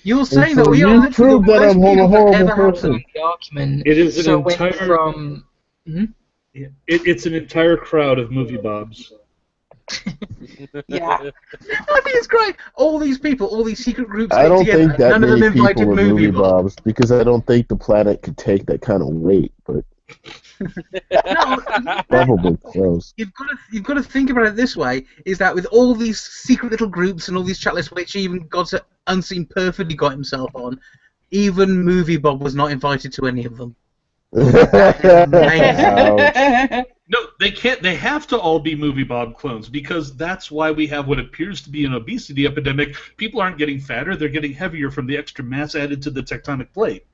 You're saying so that we are you literally proved the that worst I'm a people that horrible ever person. happened. The argument. It is an so it entire. went from. It's an entire crowd of movie bobs. Yeah. I mean, it's great. All these people, all these secret groups I get don't together. think that None of them many invited people are movie movie bobs because I don't think the planet could take that kind of weight. But No, probably close. you've got to think about it this way: is that with all these secret little groups and all these chat lists, which even God's Unseen perfectly got himself on, even Movie Bob was not invited to any of them. Ouch. No, they can't. They have to all be movie Bob clones because that's why we have what appears to be an obesity epidemic. People aren't getting fatter; they're getting heavier from the extra mass added to the tectonic plate.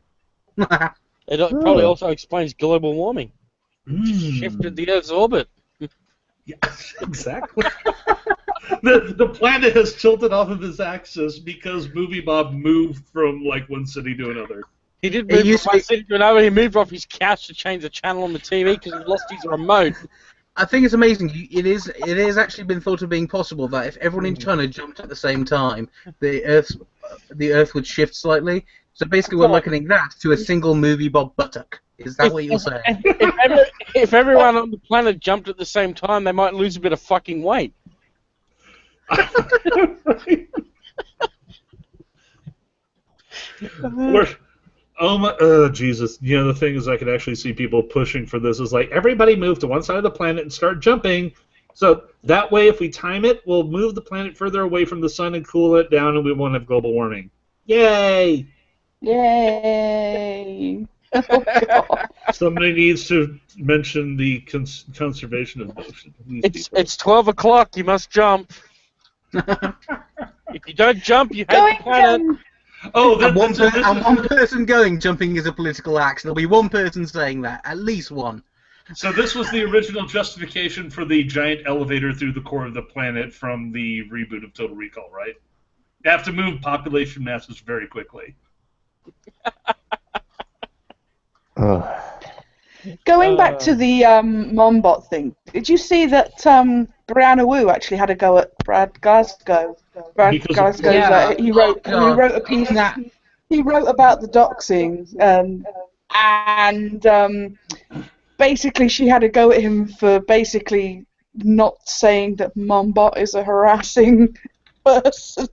It probably also explains global warming. Shifted the Earth's orbit. Yeah, exactly. The planet has tilted off of its axis because Movie Bob moved from like one city to another. He did move from one city to another. He moved off his couch to change the channel on the TV because he lost his remote. I think it's amazing. It is actually been thought of being possible that if everyone in China jumped at the same time, the Earth would shift slightly. So basically, we're likening that to a single Movie Bob buttock. Is that what you're saying? If everyone on the planet jumped at the same time, they might lose a bit of fucking weight. Jesus. You know, the thing is, I could actually see people pushing for this. Is like, everybody move to one side of the planet and start jumping. So that way, if we time it, we'll move the planet further away from the sun and cool it down, and we won't have global warming. Yay! Yay! Oh, God. Somebody needs to mention the conservation of these people. It's 12 o'clock. You must jump. If you don't jump, you hate Going the planet. down. Oh, And one person going jumping is a political act. There'll be one person saying that, at least one. So this was the original justification for the giant elevator through the core of the planet from the reboot of Total Recall, right? You have to move population masses very quickly. Going back to the Mombot thing, did you see that Brianna Wu actually had a go at Brad Glasgow? Brad Glasgow, he wrote a piece. He wrote about the doxing, and basically she had a go at him for basically not saying that Mombot is a harassing person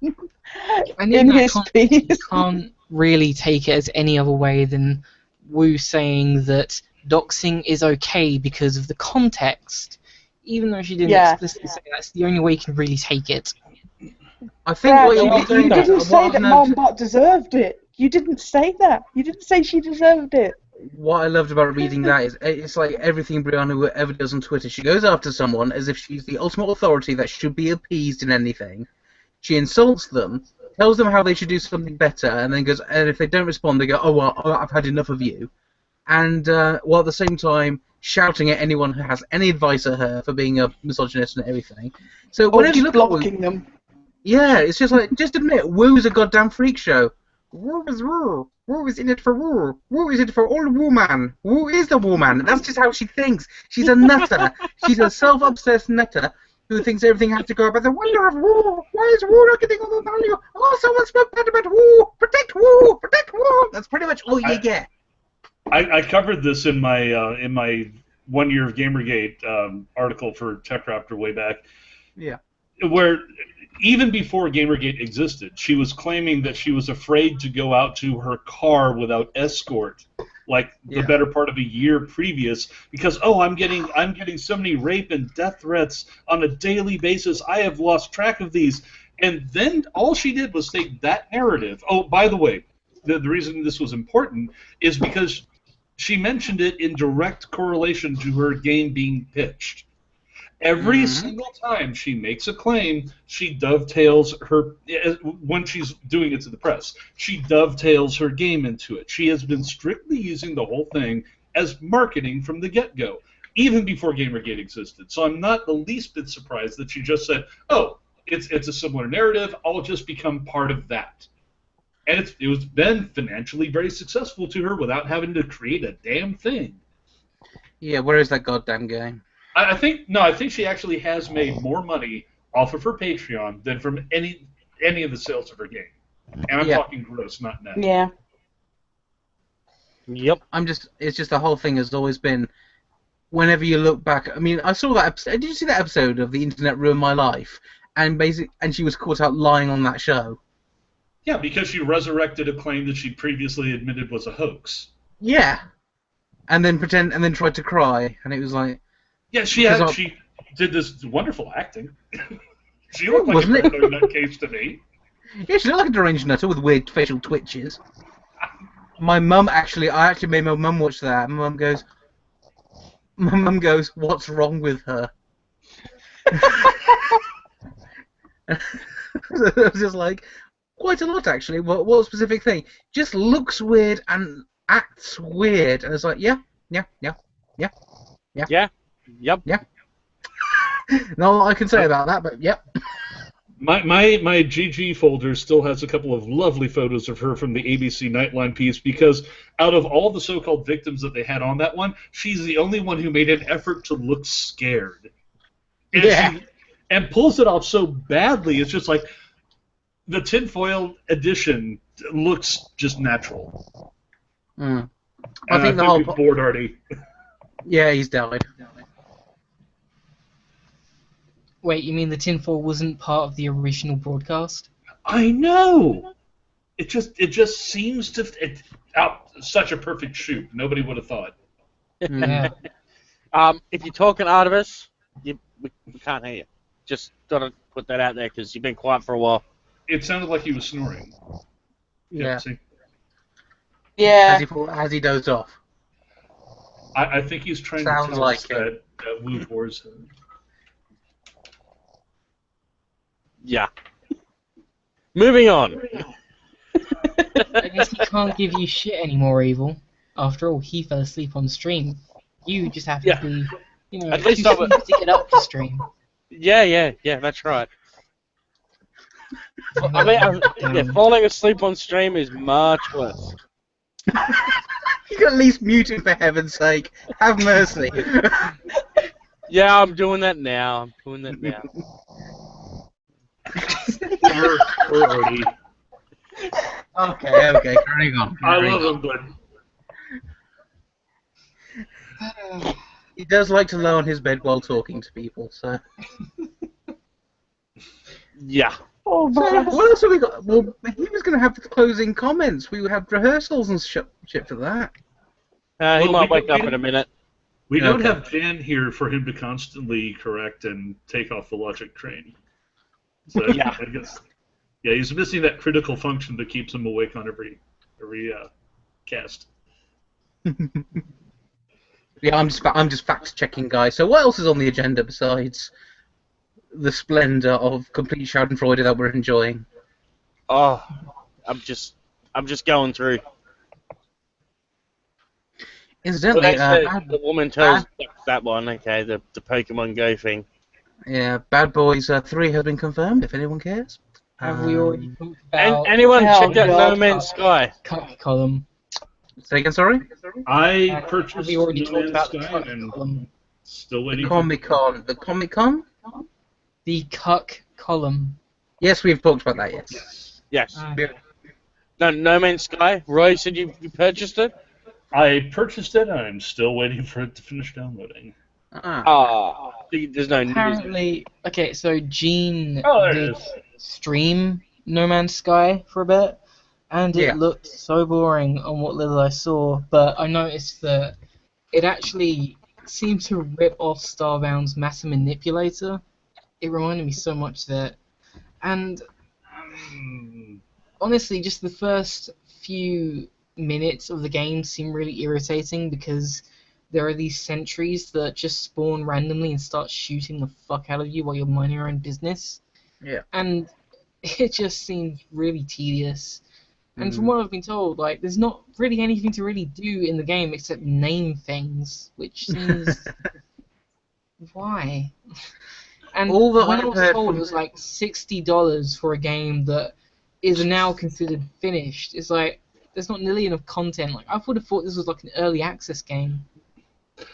in his piece. You can't really take it as any other way than Wu saying that doxing is okay because of the context, even though she didn't explicitly say that's the only way you can really take it. I think Brad, what you didn't say that Mombot deserved it. You didn't say that. You didn't say she deserved it. What I loved about reading that is it's like everything Brianna ever does on Twitter. She goes after someone as if she's the ultimate authority that should be appeased in anything. She insults them, tells them how they should do something better, and then goes, and if they don't respond, they go, oh, well, I've had enough of you. And while at the same time shouting at anyone who has any advice at her for being a misogynist and everything. So whenever you look blocking at Wu, them. yeah, it's just like, just admit, Wu is a goddamn freak show. Wu is Wu. Wu is in it for Wu. Wu is in it for all woman. Wu is the woman. That's just how she thinks. She's a nutter. She's a self-obsessed nutter who thinks everything has to go by the wonder of Wu. Why is Wu not getting all the value? Oh, someone spoke bad about Wu. Protect Wu. Protect Wu. That's pretty much all you get. I covered this in my 1 year of Gamergate article for TechRaptor way back. Yeah. Where even before Gamergate existed, she was claiming that she was afraid to go out to her car without escort, like the better part of a year previous, because I'm getting so many rape and death threats on a daily basis. I have lost track of these. And then all she did was take that narrative. Oh, by the way, the reason this was important is because she mentioned it in direct correlation to her game being pitched. Every single time she makes a claim, she dovetails her, when she's doing it to the press, she dovetails her game into it. She has been strictly using the whole thing as marketing from the get-go, even before Gamergate existed. So I'm not the least bit surprised that she just said, oh, it's a similar narrative, I'll just become part of that. And it was been financially very successful to her without having to create a damn thing. Yeah, where is that goddamn game? I think she actually has made more money off of her Patreon than from any of the sales of her game. And I'm talking gross, not net. Yeah. Yep. It's just the whole thing has always been, whenever you look back, I mean, I saw that episode, did you see that episode of The Internet Ruined My Life? And she was caught out lying on that show. Yeah, because she resurrected a claim that she previously admitted was a hoax. Yeah. And then tried to cry, and it was like... Yeah, she did this wonderful acting. She looked like a nutcase to me. Yeah, she looked like a deranged nutter with weird facial twitches. I actually made my mum watch that. My mum goes, what's wrong with her? I was just like, quite a lot actually. What specific thing? Just looks weird and acts weird, and it's like, yeah. Yep. Not a lot I can say about that, but yep. My GG folder still has a couple of lovely photos of her from the ABC Nightline piece, because out of all the so-called victims that they had on that one, she's the only one who made an effort to look scared. And pulls it off so badly, it's just like the tinfoil edition looks just natural. I think the whole bored already. Yeah, he's died. Wait, you mean the tinfoil wasn't part of the original broadcast? I know. It just seems to such a perfect shoot. Nobody would have thought. Yeah. If you're talking Artemis, We can't hear you. Just gotta put that out there because you've been quiet for a while. It sounded like he was snoring. Yeah. See? Yeah. Has he dozed off? I think he's trying Sounds to tell like us it. that Wu Tor's. Yeah. Moving on. I guess he can't give you shit anymore, Evil. After all, he fell asleep on stream. You just have to be, At least too sleepy to get up to stream. Yeah, that's right. I mean, falling asleep on stream is much worse. You can at least mute him for heaven's sake. Have mercy. Yeah, I'm doing that now. Poor Odie. Okay, carrying on. I love him, but he does like to lie on his bed while talking to people, so... Yeah. Oh, So, what else have we got? Well, he was going to have the closing comments. We would have rehearsals and shit for that. He might wake up in a minute. We don't have Jan here for him to constantly correct and take off the logic train. So Yeah. I guess, yeah, he's missing that critical function that keeps him awake on every cast. Yeah, I'm just fact checking, guys. So what else is on the agenda besides the splendor of complete Schadenfreude that we're enjoying? Oh, I'm just going through. Incidentally, The woman tells that one. Okay, the Pokemon Go thing. yeah, Bad Boys 3 has been confirmed. If anyone cares. Have we already talked about Anyone check out God. No Man's Sky? Cuck column? Say again, sorry. I purchased Have we already No talked Man's about the Sky Cuck and column? still waiting. The Comic Con. The Cuck column. Yes, we've talked about that. Yes. Yes. Yeah. No Man's Sky. Roy said you purchased it. I purchased it. I'm still waiting for it to finish downloading. There's no news. Apparently, okay, so Gene Oh, there it did is. stream No Man's Sky for a bit, and it Yeah. looked so boring on what little I saw, but I noticed that it actually seemed to rip off Starbound's Master Manipulator. It reminded me so much of that. And honestly, just the first few minutes of the game seem really irritating because there are these sentries that just spawn randomly and start shooting the fuck out of you while you're minding your own business. Yeah. And it just seems really tedious. And from what I've been told, like, there's not really anything to really do in the game except name things, which seems... Why? And All that when I I've was heard told from- it was like $60 for a game that is now considered finished, it's like, there's not nearly enough content. Like, I would have thought this was like an early access game.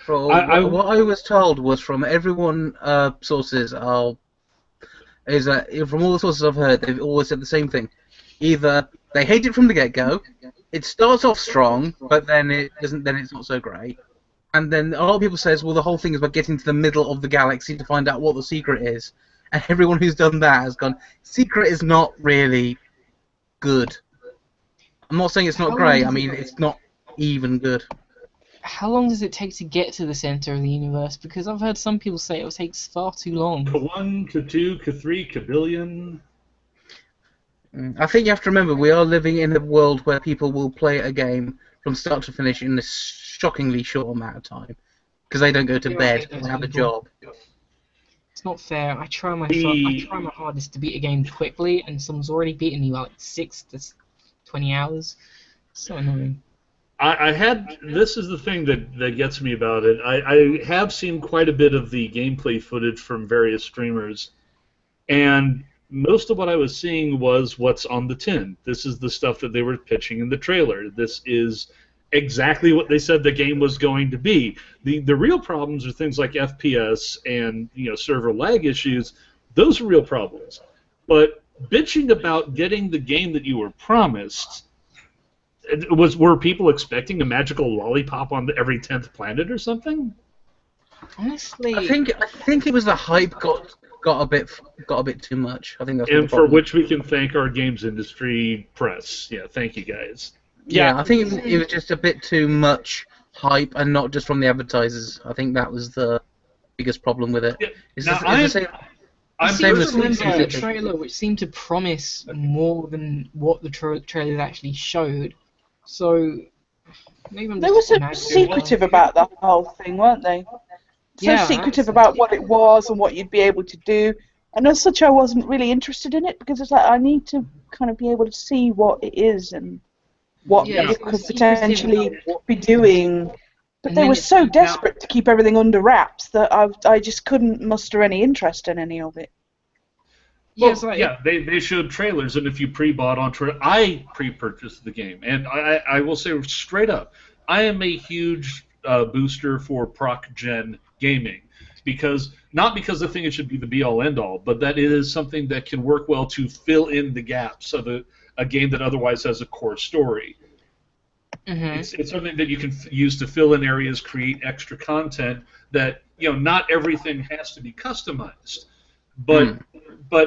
What I was told was from everyone sources is that from all the sources I've heard, they've always said the same thing. Either they hate it from the get-go, it starts off strong, but then it doesn't. Then it's not so great. And then a lot of people says, well, the whole thing is about getting to the middle of the galaxy to find out what the secret is. And everyone who's done that has gone, secret is not really good. I'm not saying it's not great. I mean, it's not even good. How long does it take to get to the center of the universe? Because I've heard some people say it takes far too long. K1, K2, K3, K-billion. I think you have to remember, we are living in a world where people will play a game from start to finish in a shockingly short amount of time. Because they don't go to bed, they have a job. It's not fair. I try my hardest to beat a game quickly, and someone's already beaten me by like 6 to 20 hours. So annoying. This is the thing that gets me about it. I have seen quite a bit of the gameplay footage from various streamers, and most of what I was seeing was what's on the tin. This is the stuff that they were pitching in the trailer. This is exactly what they said the game was going to be. The real problems are things like FPS and server lag issues. Those are real problems. But bitching about getting the game that you were promised, were people expecting a magical lollipop on every 10th planet or something? Honestly, I think it was the hype got a bit too much. I think that's and the for problem. which we can thank our games industry press. Yeah, thank you guys. Yeah, I think it was just a bit too much hype, and not just from the advertisers. I think that was the biggest problem with it. Yeah. It's Now, the same. I'm same as the trailer, which seemed to promise more than what the trailer actually showed. So maybe I'm They just were so imagining secretive about the whole thing, weren't they? So Yeah, secretive that's about what it was and what you'd be able to do. And as such, I wasn't really interested in it because it's like I need to kind of be able to see what it is and what Yeah, it it was could secretive potentially about what be it could do. doing. But And they then were it so turned out- desperate to keep everything under wraps that I just couldn't muster any interest in any of it. Yeah, it's like, yeah, they showed trailers, and if you pre-bought onto it, I pre-purchased the game, and I will say straight up, I am a huge booster for proc-gen gaming, not because I think it should be the be-all, end-all, but that it is something that can work well to fill in the gaps of a game that otherwise has a core story. It's something that you can use to fill in areas, create extra content that, not everything has to be customized. But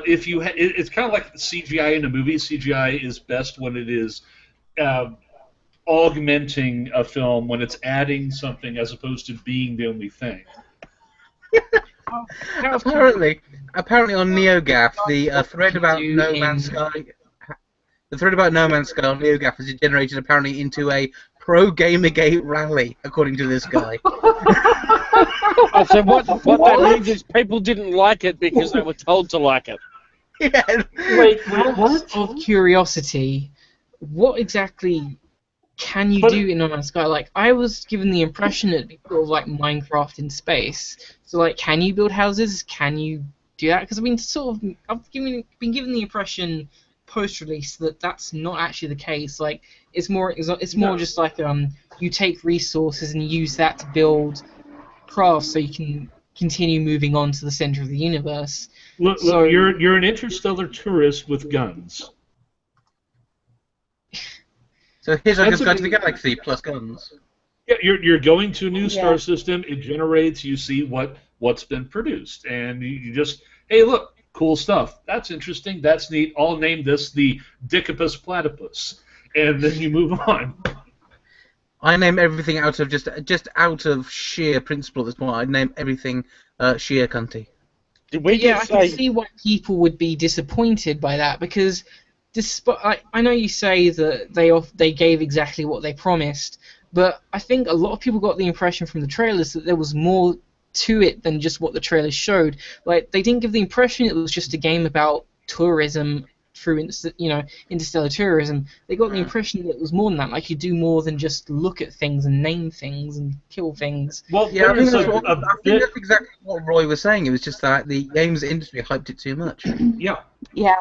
if you it's kind of like CGI in a movie. CGI is best when it is augmenting a film, when it's adding something as opposed to being the only thing. Apparently on NeoGAF, the thread about No Man's Sky. The thread about No Man's Sky on NeoGAF is generated apparently into a pro-Gamergate rally, according to this guy. So what that means is people didn't like it because they were told to like it. Yeah. Wait, out of curiosity, what exactly can you do in No Man's Sky? Like, I was given the impression it'd be sort of like Minecraft in space. So, like, can you build houses? Can you do that? Because I've been given the impression post-release that that's not actually the case. Like, it's more just like you take resources and use that to build crafts so you can continue moving on to the center of the universe. Look, you're an interstellar tourist with guns. So here's our Guide to the Galaxy plus guns. Yeah, you're going to a new star system. It generates. You see what's been produced, and you just, hey, look, cool stuff. That's interesting. That's neat. I'll name this the Dicapus platypus, and then you move on. I name everything out of just out of sheer principle at this point. I name everything sheer cunty. I can see why people would be disappointed by that, because I know you say that they gave exactly what they promised, but I think a lot of people got the impression from the trailers that there was more to it than just what the trailers showed. Like, they didn't give the impression it was just a game about tourism through interstellar tourism. They got the impression that it was more than that. Like, you do more than just look at things and name things and kill things. Well, yeah, I think that's exactly what Roy was saying. It was just that the games industry hyped it too much. Yeah. Yeah.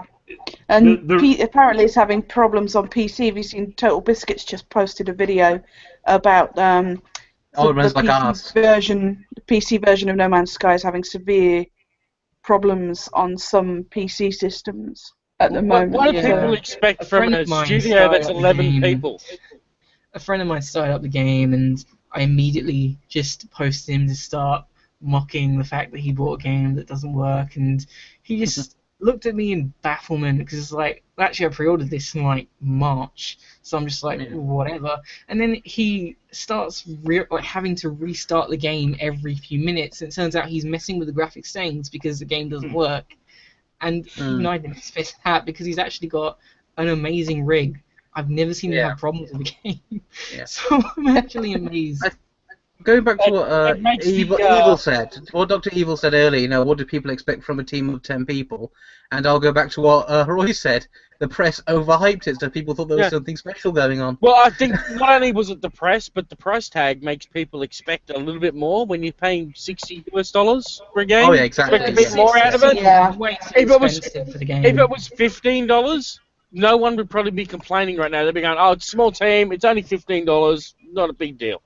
And apparently it's having problems on PC. Have you seen Total Biscuits just posted a video about the PC version of No Man's Sky is having severe problems on some PC systems at the moment. What do people expect from a studio that's 11 people? A friend of mine started up the game, and I immediately just posted him to start mocking the fact that he bought a game that doesn't work, and he just looked at me in bafflement, because it's like, actually I pre-ordered this in like March, so I'm just like, whatever. And then he starts having to restart the game every few minutes, and it turns out he's messing with the graphic settings because the game doesn't work. And even I didn't expect that, because he's actually got an amazing rig. I've never seen him have problems with the game. So I'm actually amazed. Going back to what Evil said, what Dr. Evil said earlier, what do people expect from a team of 10 people? And I'll go back to what Roy said. The press overhyped it, so people thought there was something special going on. Well, I think not only was it the press, but the price tag makes people expect a little bit more when you're paying $60 for a game. Oh, yeah, exactly. Expect a bit more out of it. Yeah. If it was $15, no one would probably be complaining right now. They'd be going, oh, it's a small team, it's only $15, not a big deal.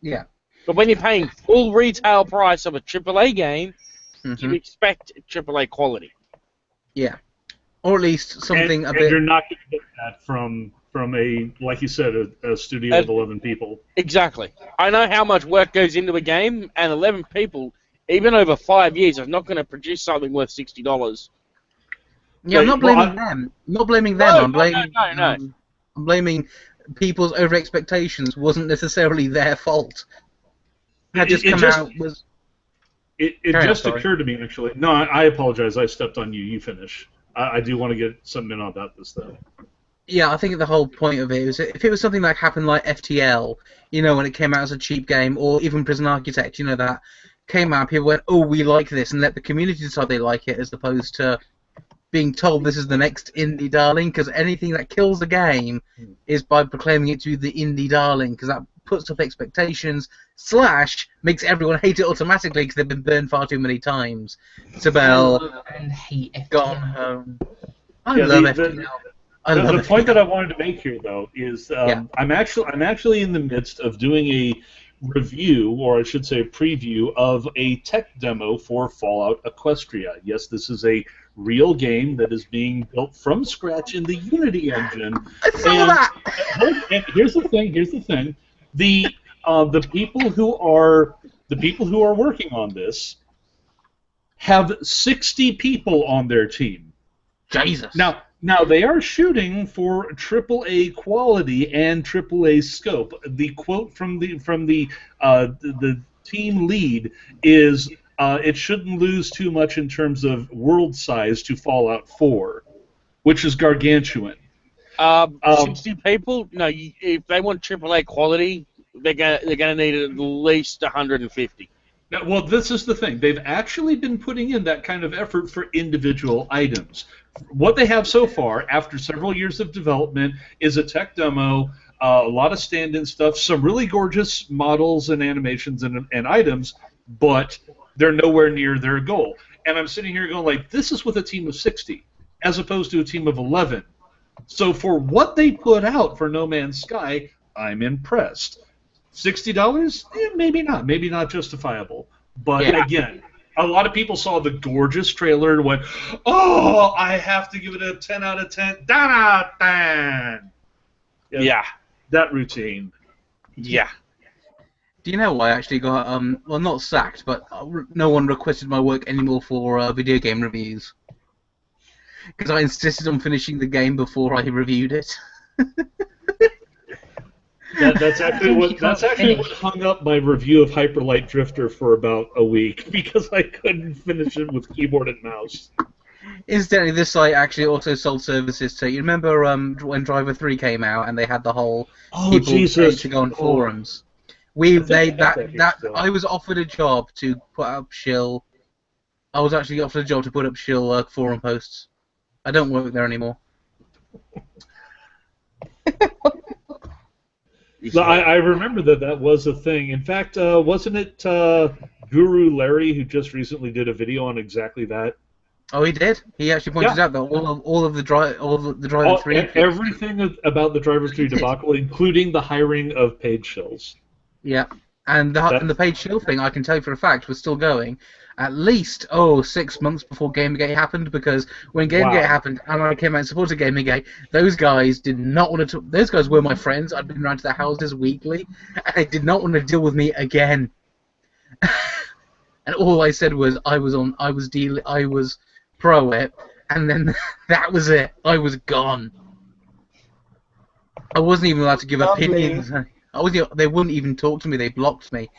Yeah. But when you're paying full retail price of a AAA game, you expect AAA quality. Yeah. Or at least something and you're not going to get that from a, like you said, a studio of 11 people. Exactly. I know how much work goes into a game, and 11 people, even over 5 years, are not going to produce something worth $60. Yeah, I'm not blaming them. Not blaming them. I'm blaming people's over expectations. Wasn't necessarily their fault. Had just come out was. It just occurred to me, actually. No, I apologize. I stepped on you. You finish. I do want to get something in about this, though. Yeah, I think the whole point of it was if it was something like happened like FTL, when it came out as a cheap game, or even Prison Architect, that came out, people went, oh, we like this, and let the community decide they like it, as opposed to being told this is the next indie darling, because anything that kills the game is by proclaiming it to be the indie darling, because that puts up expectations, / makes everyone hate it automatically because they've been burned far too many times. Isabel, and hate FTL. Gone Home. I love FTL. The point that I wanted to make here, though, is I'm actually in the midst of doing a review, or I should say a preview, of a tech demo for Fallout Equestria. Yes, this is a real game that is being built from scratch in the Unity engine. I saw that! And here's the thing. The people who are working on this have 60 people on their team. Jesus. Now they are shooting for AAA quality and AAA scope. The quote from the team lead is, "It shouldn't lose too much in terms of world size to Fallout 4, which is gargantuan." 60 people? No, if they want AAA quality, they're gonna need at least 150. Now, well, this is the thing. They've actually been putting in that kind of effort for individual items. What they have so far, after several years of development, is a tech demo, a lot of stand-in stuff, some really gorgeous models and animations and items, but they're nowhere near their goal. And I'm sitting here going, like, this is with a team of 60, as opposed to a team of 11. So for what they put out for No Man's Sky, I'm impressed. $60? Maybe not justifiable. But again, a lot of people saw the gorgeous trailer and went, "Oh, I have to give it a 10 out of 10." 10 out of 10. Yeah. That routine. Yeah. Do you know I actually got, well, not sacked, but no one requested my work anymore for video game reviews? Because I insisted on finishing the game before I reviewed it. That's actually what hung up my review of Hyper Light Drifter for about a week, because I couldn't finish it with keyboard and mouse. Incidentally, this site actually also sold services to. You remember when Driver 3 came out and they had the whole people paying to go on forums. I was offered a job to put up shill. I was actually offered a job to put up shill forum posts. I don't work there anymore. No, I remember that was a thing. In fact, wasn't it Guru Larry who just recently did a video on exactly that? Oh, he did. He actually pointed out that all of the Driver 3. Everything about the Driver 3 debacle, including the hiring of paid shills. Yeah, and the paid shill thing, I can tell you for a fact, was still going at least 6 months before Gamergate happened, because when Gamergate happened and I came out and supported Gamergate, those guys did not want to. Those guys were my friends. I'd been around to their houses weekly, and they did not want to deal with me again. And all I said was I was pro it, and then that was it. I was gone. I wasn't even allowed to give opinions. They wouldn't even talk to me. They blocked me.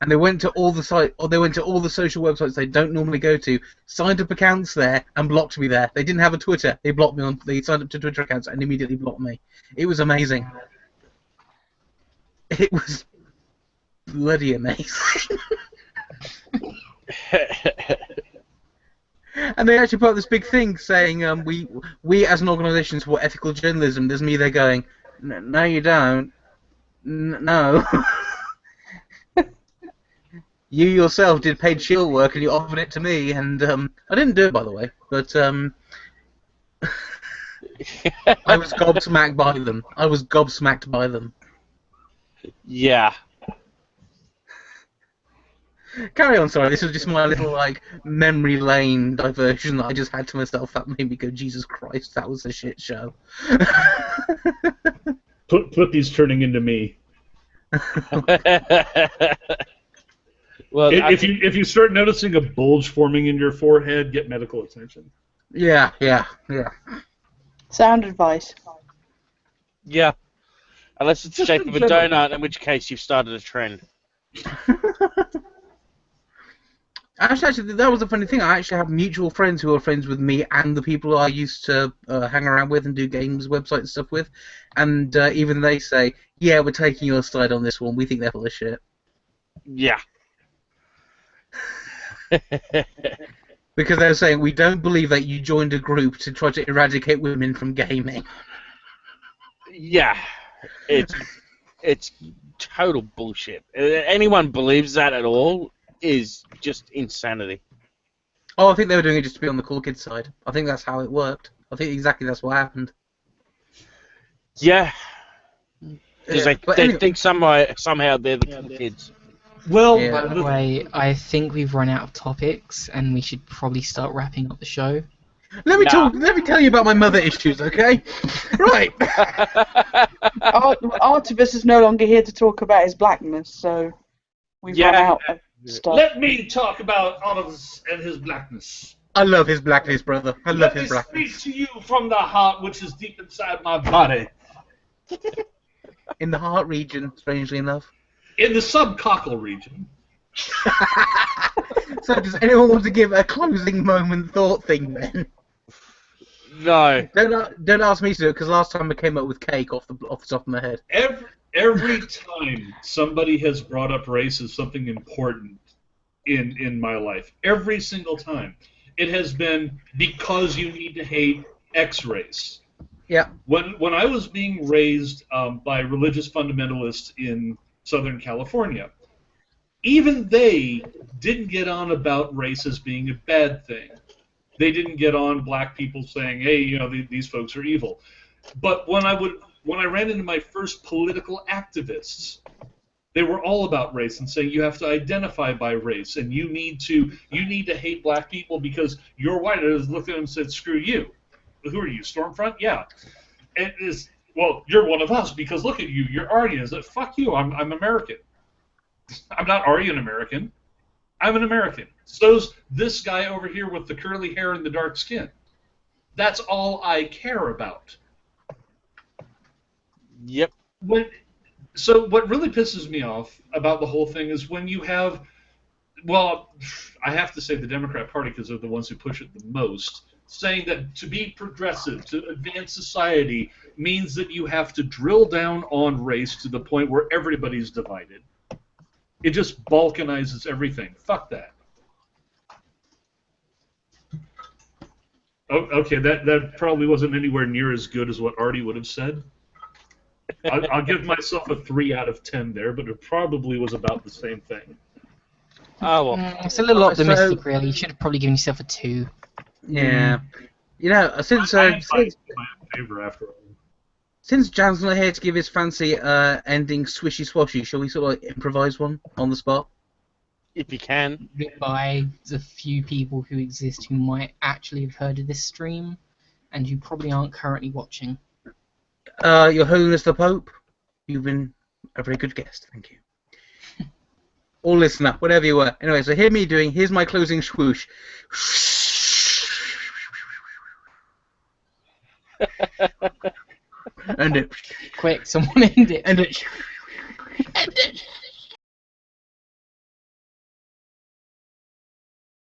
And they went to all the social websites they don't normally go to, signed up accounts there, and blocked me there. They didn't have a Twitter. They blocked me they signed up to Twitter accounts and immediately blocked me. It was amazing. It was bloody amazing. And they actually put up this big thing saying, we as an organisation support ethical journalism. There's me there going, no you don't. No. You yourself did paid shield work and you offered it to me, and I didn't do it, by the way, but I was gobsmacked by them. Yeah. Carry on, sorry, this was just my little, memory lane diversion that I just had to myself that made me go, Jesus Christ, that was a shit show. Flippy's turning into me. Well, if you start noticing a bulge forming in your forehead, get medical attention. Yeah. Sound advice. Yeah. Unless it's the shape of a donut, in which case you've started a trend. Actually, that was the funny thing. I actually have mutual friends who are friends with me and the people I used to hang around with and do games website stuff with, and even they say, "Yeah, we're taking your side on this one. We think they're full of shit." Yeah. Because they're saying we don't believe that you joined a group to try to eradicate women from gaming. Yeah. It's total bullshit. Anyone believes that at all is just insanity. Oh, I think they were doing it just to be on the cool kids side. I think that's how it worked. I think exactly that's what happened. Yeah. Because they anyway. think somehow they're the cool kids. Well, Yeah. By the way, I think we've run out of topics, and we should probably start wrapping up the show. Let me tell you about my mother issues, okay? Right. Artivus is no longer here to talk about his blackness, so we've run out of stuff. Let me talk about Artivus and his blackness. I love his blackness, brother. I love his blackness. Let me speak to you from the heart, which is deep inside my body. In the heart region, strangely enough. In the subcockle region. So does anyone want to give a closing moment thought thing then? No. Don't ask me to do it, because last time I came up with cake off the top of my head. Every time somebody has brought up race as something important in my life, every single time, it has been because you need to hate X race. Yeah. When I was being raised by religious fundamentalists in Southern California, even they didn't get on about race as being a bad thing. They didn't get on black people saying, "Hey, you know, these folks are evil." But when I ran into my first political activists, they were all about race and saying you have to identify by race and you need to hate black people because you're white. I just looked at them and said, "Screw you. Who are you, Stormfront?" Yeah. And it's, well, you're one of us because look at you. You're Aryan. Is it? Fuck you. I'm American. I'm not Aryan American. I'm an American. So's this guy over here with the curly hair and the dark skin. That's all I care about. Yep. So what really pisses me off about the whole thing is when you have, well, I have to say the Democrat Party because they're the ones who push it the most, saying that to be progressive, to advance society, means that you have to drill down on race to the point where everybody's divided. It just balkanizes everything. Fuck that. Oh, okay, that probably wasn't anywhere near as good as what Artie would have said. I'll give myself a 3 out of 10 there, but it probably was about the same thing. Oh, well. It's a little optimistic, really. You should have probably given yourself a 2. Yeah. You know, since Jan's not here to give his fancy ending swishy swashy, shall we sort of improvise one on the spot? If you can. By the few people who exist who might actually have heard of this stream, and you probably aren't currently watching. Your Holiness the Pope, you've been a very good guest, thank you. Or listener, whatever you were. Anyway, so here's my closing swoosh. And it. Quick, someone end it. And it.